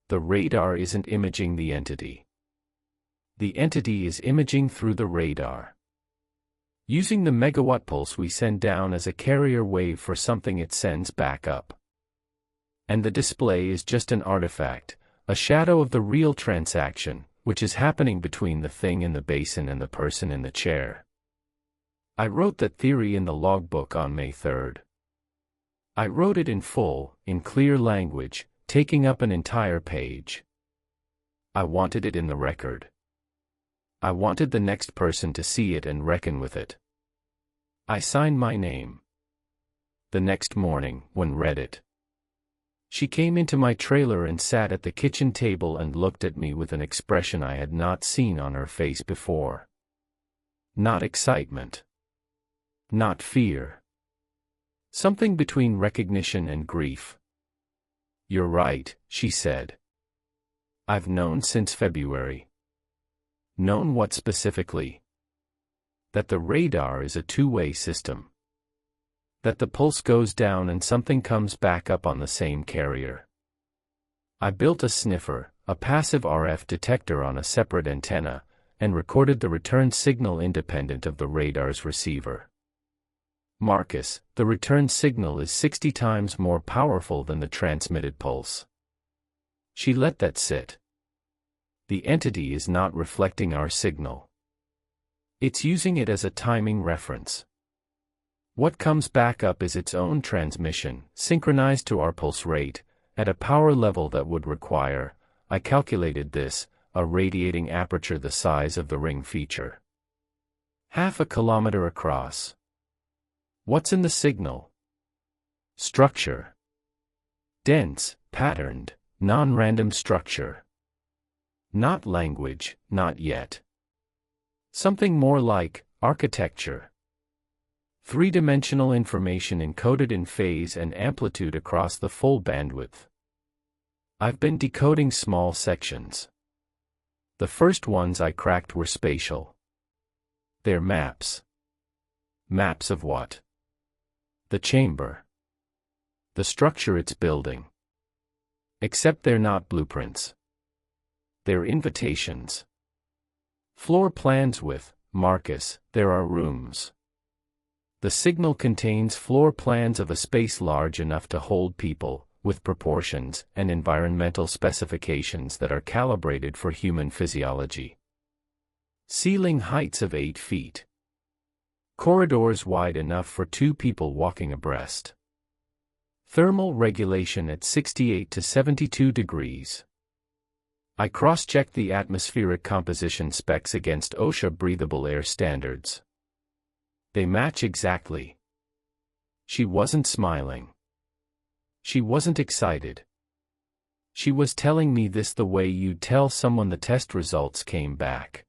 The radar isn't imaging the entity. The entity is imaging through the radar. Using the megawatt pulse we send down as a carrier wave for something it sends back up. And the display is just an artifact, a shadow of the real transaction, which is happening between the thing in the basin and the person in the chair. I wrote that theory in the logbook on May 3rd. I wrote it in full, in clear language, taking up an entire page. I wanted it in the record. I wanted the next person to see it and reckon with it. I signed my name. The next morning, when read it, she came into my trailer and sat at the kitchen table and looked at me with an expression I had not seen on her face before. Not excitement. Not fear. Something between recognition and grief. You're right, she said. I've known since February. Known what specifically? That the radar is a two-way system. That the pulse goes down and something comes back up on the same carrier. I built a sniffer, a passive RF detector on a separate antenna, and recorded the return signal independent of the radar's receiver. Marcus, the return signal is 60 times more powerful than the transmitted pulse. She let that sit. The entity is not reflecting our signal. It's using it as a timing reference. What comes back up is its own transmission, synchronized to our pulse rate, at a power level that would require, I calculated this, a radiating aperture the size of the ring feature. Half a kilometer across. What's in the signal? Structure. Dense, patterned, non-random structure. Not language, not yet. Something more like architecture. Three-dimensional information encoded in phase and amplitude across the full bandwidth. I've been decoding small sections. The first ones I cracked were spatial. They're maps. Maps of what? The chamber. The structure it's building. Except they're not blueprints. They're invitations. Floor plans with, Marcus, there are rooms. The signal contains floor plans of a space large enough to hold people, with proportions and environmental specifications that are calibrated for human physiology. Ceiling heights of 8 feet. Corridors wide enough for 2 people walking abreast. Thermal regulation at 68 to 72 degrees. I cross-checked the atmospheric composition specs against OSHA breathable air standards. They match exactly. She wasn't smiling. She wasn't excited. She was telling me this the way you'd tell someone the test results came back.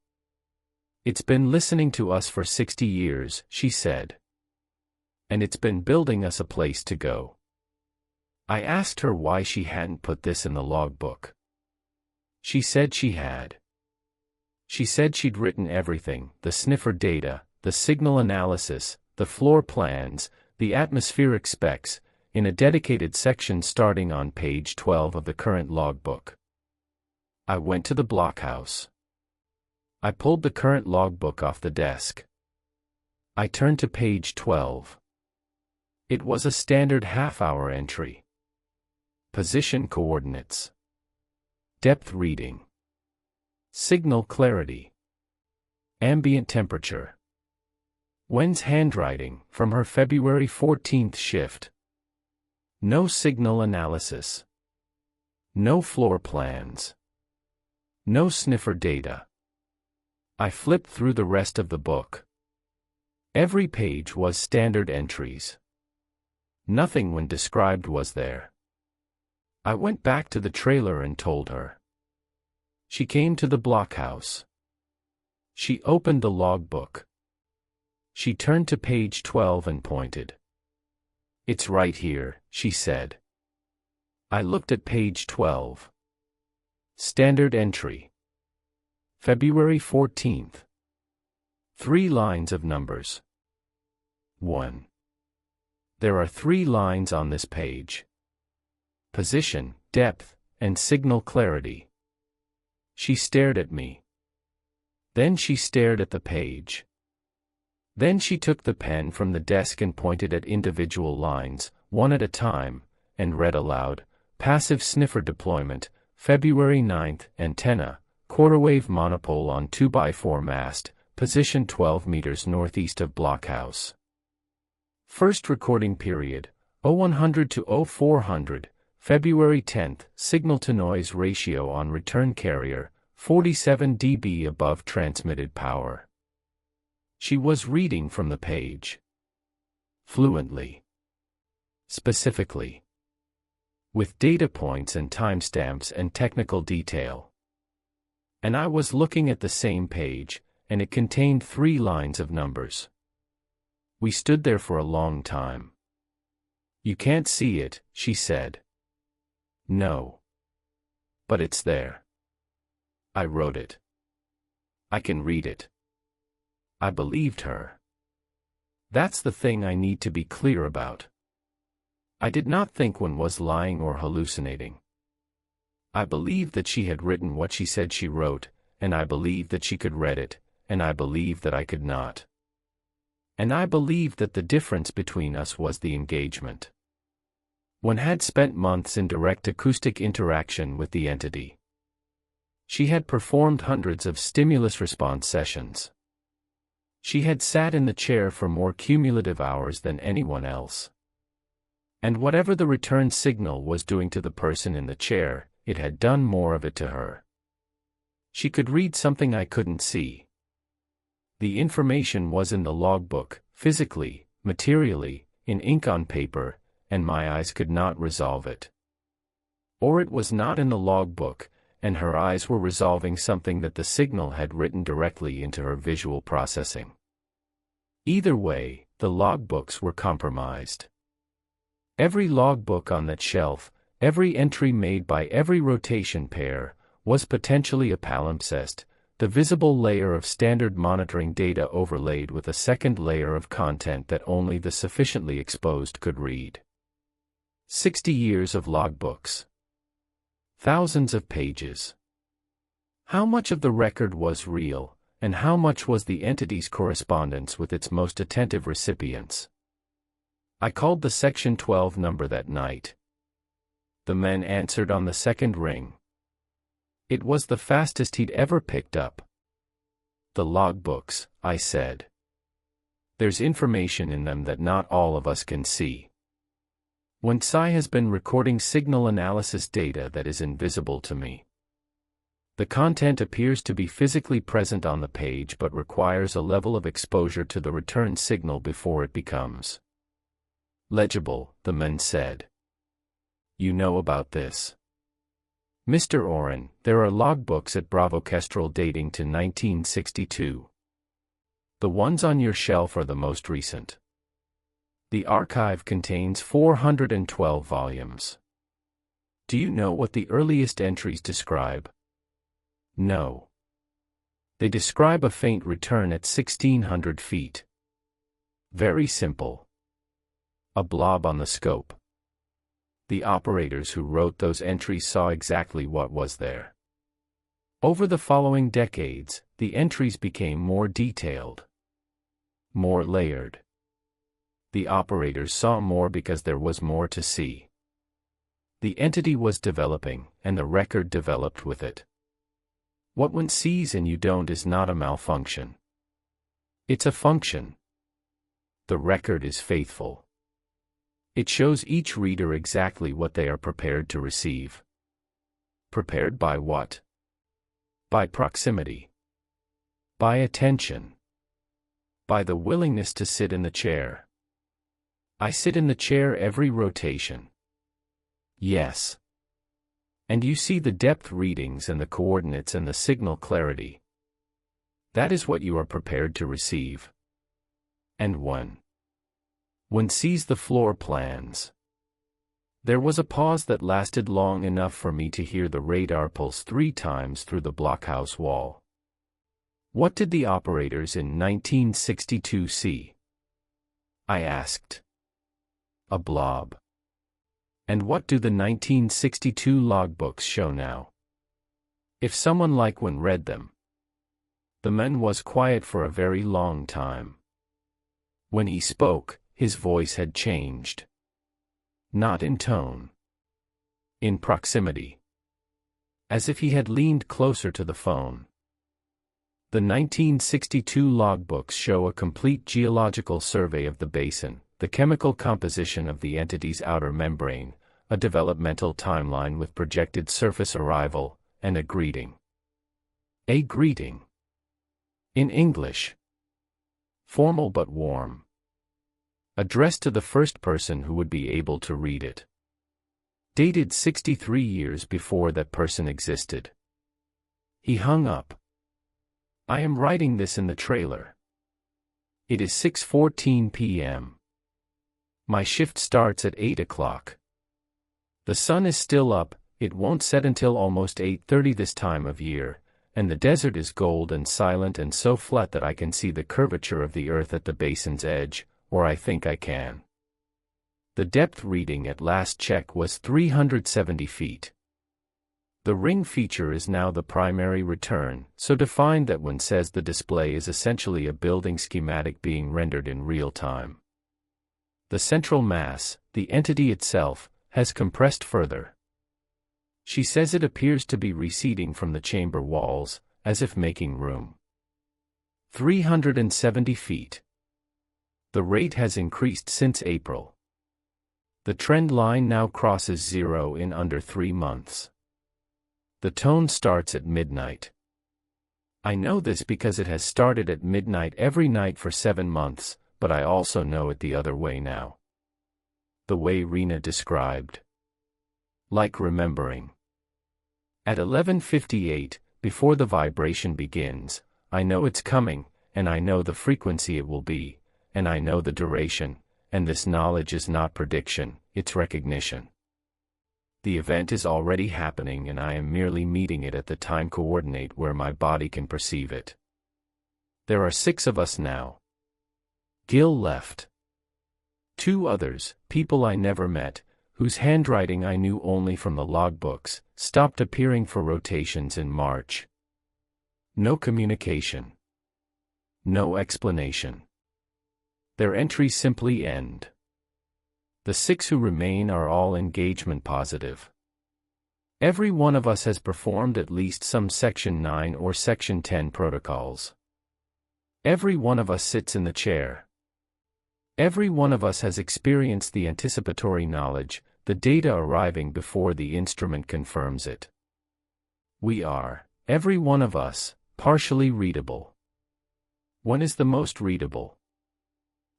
It's been listening to us for 60 years, she said. And it's been building us a place to go. I asked her why she hadn't put this in the logbook. She said she had. She said she'd written everything, the sniffer data, the signal analysis, the floor plans, the atmospheric specs, in a dedicated section starting on page 12 of the current logbook. I went to the blockhouse. I pulled the current logbook off the desk. I turned to page 12. It was a standard half-hour entry. Position coordinates. Depth reading. Signal clarity. Ambient temperature. Wen's handwriting, from her February 14th shift. No signal analysis. No floor plans. No sniffer data. I flipped through the rest of the book. Every page was standard entries. Nothing when described was there. I went back to the trailer and told her. She came to the blockhouse. She opened the logbook. She turned to page 12 and pointed. It's right here, she said. I looked at page 12. Standard entry. February 14th. 3 lines of numbers. 1. There are 3 lines on this page. Position, depth, and signal clarity. She stared at me. Then she stared at the page. Then she took the pen from the desk and pointed at individual lines, one at a time, and read aloud, passive sniffer deployment, February 9th, antenna, quarter-wave monopole on 2x4 mast, position 12 meters northeast of blockhouse. First recording period, 0100 to 0400, February 10th, signal-to-noise ratio on return carrier, 47 dB above transmitted power. She was reading from the page. Fluently. Specifically. With data points and timestamps and technical detail. And I was looking at the same page, and it contained 3 lines of numbers. We stood there for a long time. You can't see it, she said. No. But it's there. I wrote it. I can read it. I believed her. That's the thing I need to be clear about. I did not think one was lying or hallucinating. I believed that she had written what she said she wrote, and I believed that she could read it, and I believed that I could not. And I believed that the difference between us was the engagement. One had spent months in direct acoustic interaction with the entity. She had performed hundreds of stimulus response sessions. She had sat in the chair for more cumulative hours than anyone else. And whatever the return signal was doing to the person in the chair, it had done more of it to her. She could read something I couldn't see. The information was in the logbook, physically, materially, in ink on paper, and my eyes could not resolve it. Or it was not in the logbook, and her eyes were resolving something that the signal had written directly into her visual processing. Either way, the logbooks were compromised. Every logbook on that shelf, every entry made by every rotation pair, was potentially a palimpsest, the visible layer of standard monitoring data overlaid with a second layer of content that only the sufficiently exposed could read. 60 years of logbooks. Thousands of pages. How much of the record was real, and how much was the entity's correspondence with its most attentive recipients? I called the Section 12 number that night. The men answered on the second ring. It was the fastest he'd ever picked up. The logbooks, I said. There's information in them that not all of us can see. When Psi has been recording signal analysis data that is invisible to me. The content appears to be physically present on the page but requires a level of exposure to the return signal before it becomes legible, the men said. You know about this. Mr. Oren, there are logbooks at Bravo Kestrel dating to 1962. The ones on your shelf are the most recent. The archive contains 412 volumes. Do you know what the earliest entries describe? No. They describe a faint return at 1600 feet. Very simple. A blob on the scope. The operators who wrote those entries saw exactly what was there. Over the following decades, the entries became more detailed, more layered. The operators saw more because there was more to see. The entity was developing, and the record developed with it. What one sees and you don't is not a malfunction. It's a function. The record is faithful. It shows each reader exactly what they are prepared to receive. Prepared by what? By proximity. By attention. By the willingness to sit in the chair. I sit in the chair every rotation. Yes. And you see the depth readings and the coordinates and the signal clarity. That is what you are prepared to receive. And one sees the floor plans. There was a pause that lasted long enough for me to hear the radar pulse 3 times through the blockhouse wall. What did the operators in 1962 see? I asked. A blob. And what do the 1962 logbooks show now? If someone like one read them. The man was quiet for a very long time. When he spoke, his voice had changed. Not in tone. In proximity. As if he had leaned closer to the phone. The 1962 logbooks show a complete geological survey of the basin, the chemical composition of the entity's outer membrane, a developmental timeline with projected surface arrival, and a greeting. A greeting. In English. Formal but warm. Addressed to the first person who would be able to read it. Dated 63 years before that person existed. He hung up. I am writing this in the trailer. It is 6:14 p.m. My shift starts at 8 o'clock. The sun is still up, it won't set until almost 8:30 this time of year, and the desert is gold and silent and so flat that I can see the curvature of the earth at the basin's edge, or I think I can. The depth reading at last check was 370 feet. The ring feature is now the primary return, so defined that one says the display is essentially a building schematic being rendered in real time. The central mass, the entity itself, has compressed further. She says it appears to be receding from the chamber walls, as if making room. 370 feet. The rate has increased since April. The trend line now crosses 0 in under 3 months. The tone starts at midnight. I know this because it has started at midnight every night for 7 months, but I also know it the other way now. The way Rena described. Like remembering. At 11:58, before the vibration begins, I know it's coming, and I know the frequency it will be, and I know the duration, and this knowledge is not prediction, it's recognition. The event is already happening and I am merely meeting it at the time coordinate where my body can perceive it. There are 6 of us now. Gil left. 2 others, people I never met, whose handwriting I knew only from the logbooks, stopped appearing for rotations in March. No communication. No explanation. Their entries simply end. The 6 who remain are all engagement positive. Every one of us has performed at least some Section 9 or Section 10 protocols. Every one of us sits in the chair. Every one of us has experienced the anticipatory knowledge, the data arriving before the instrument confirms it. We are, every one of us, partially readable. One is the most readable.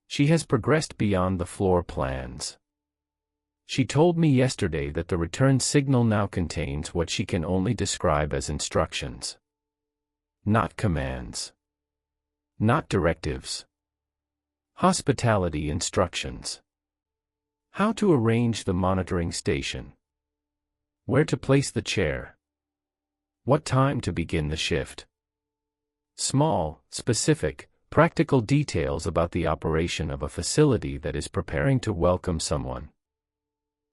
She has progressed beyond the floor plans. She told me yesterday that the return signal now contains what she can only describe as instructions. Not commands. Not directives. Hospitality instructions. How to arrange the monitoring station. Where to place the chair. What time to begin the shift. Small, specific, practical details about the operation of a facility that is preparing to welcome someone.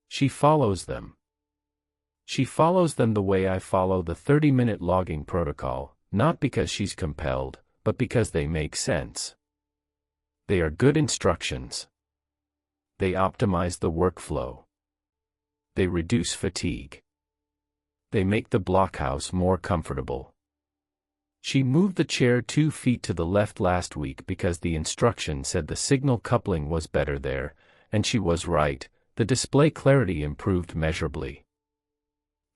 She follows them. She follows them the way I follow the 30-minute logging protocol, not because she's compelled, but because they make sense. They are good instructions. They optimize the workflow. They reduce fatigue. They make the blockhouse more comfortable. She moved the chair 2 feet to the left last week because the instruction said the signal coupling was better there, and she was right. The display clarity improved measurably.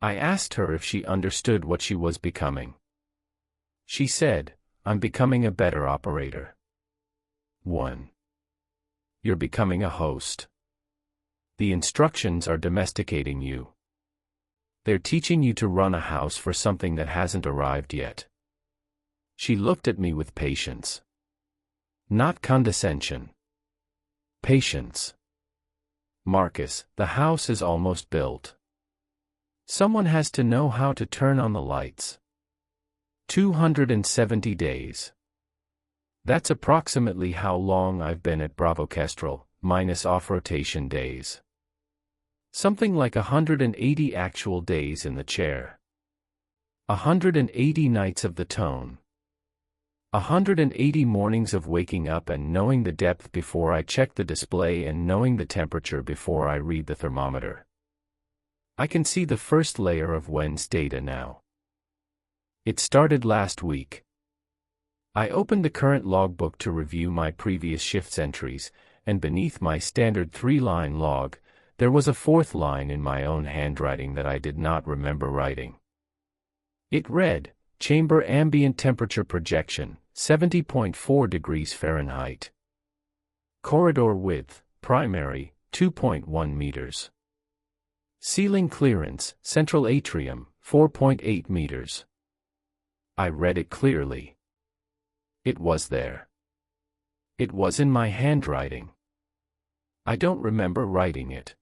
I asked her if she understood what she was becoming. She said, "I'm becoming a better operator." 1. You're becoming a host. The instructions are domesticating you. They're teaching you to run a house for something that hasn't arrived yet. She looked at me with patience. Not condescension. Patience. Marcus, the house is almost built. Someone has to know how to turn on the lights. 270 days. That's approximately how long I've been at Bravo Kestrel, minus off-rotation days. Something like 180 actual days in the chair. 180 nights of the tone. 180 mornings of waking up and knowing the depth before I check the display and knowing the temperature before I read the thermometer. I can see the first layer of Wen's data now. It started last week. I opened the current logbook to review my previous shift's entries, and beneath my standard 3-line log, there was a 4th line in my own handwriting that I did not remember writing. It read, Chamber ambient temperature projection, 70.4 degrees Fahrenheit. Corridor width, primary, 2.1 meters. Ceiling clearance, central atrium, 4.8 meters. I read it clearly. It was there. It was in my handwriting. I don't remember writing it.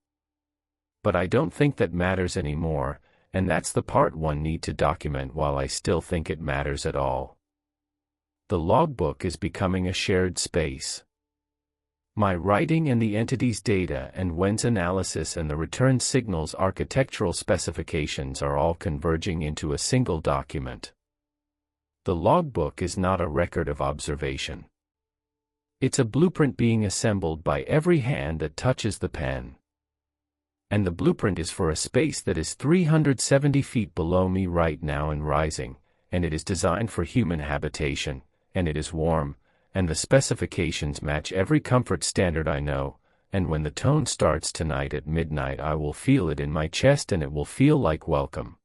But I don't think that matters anymore, and that's the part one need to document while I still think it matters at all. The logbook is becoming a shared space. My writing and the entity's data and Wen's analysis and the return signal's architectural specifications are all converging into a single document. The logbook is not a record of observation. It's a blueprint being assembled by every hand that touches the pen. And the blueprint is for a space that is 370 feet below me right now and rising, and it is designed for human habitation, and it is warm, and the specifications match every comfort standard I know, and when the tone starts tonight at midnight I will feel it in my chest and it will feel like welcome.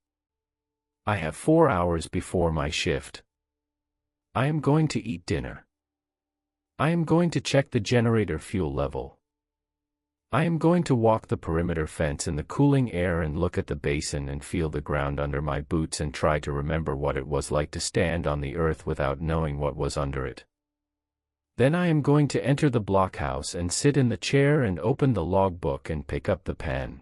I have 4 hours before my shift. I am going to eat dinner. I am going to check the generator fuel level. I am going to walk the perimeter fence in the cooling air and look at the basin and feel the ground under my boots and try to remember what it was like to stand on the earth without knowing what was under it. Then I am going to enter the blockhouse and sit in the chair and open the logbook and pick up the pen.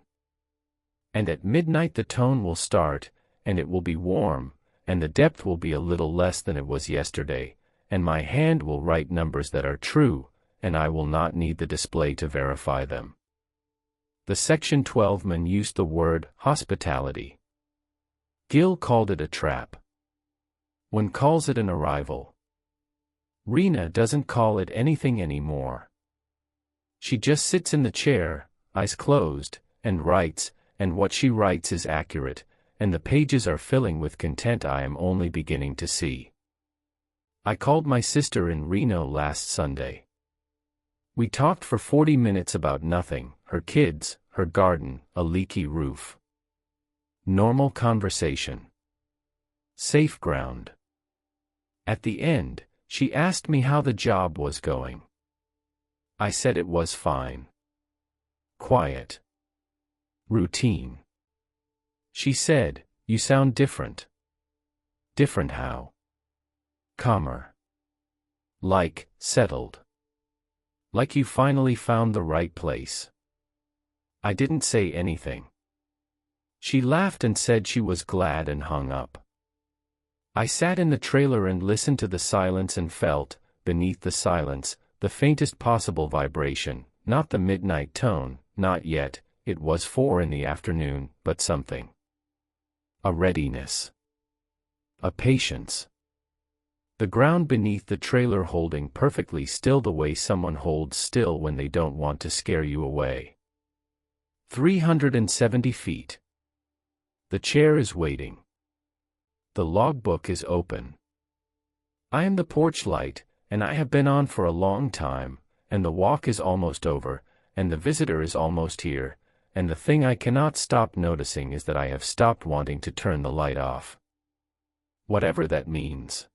And at midnight the tone will start, and it will be warm, and the depth will be a little less than it was yesterday, and my hand will write numbers that are true, and I will not need the display to verify them. The Section 12 man used the word hospitality. Gil called it a trap. Wen calls it an arrival. Rena doesn't call it anything anymore. She just sits in the chair, eyes closed, and writes, and what she writes is accurate, and the pages are filling with content I am only beginning to see. I called my sister in Reno last Sunday. We talked for 40 minutes about nothing, her kids, her garden, a leaky roof. Normal conversation. Safe ground. At the end, she asked me how the job was going. I said it was fine. Quiet. Routine. She said, "You sound different." Different how? Calmer. Like, settled. Like you finally found the right place. I didn't say anything. She laughed and said she was glad and hung up. I sat in the trailer and listened to the silence and felt, beneath the silence, the faintest possible vibration, not the midnight tone, not yet, it was 4 in the afternoon, but something. A readiness. A patience. The ground beneath the trailer holding perfectly still the way someone holds still when they don't want to scare you away. 370 feet. The chair is waiting. The logbook is open. I am the porch light, and I have been on for a long time, and the walk is almost over, and the visitor is almost here, and the thing I cannot stop noticing is that I have stopped wanting to turn the light off. Whatever that means.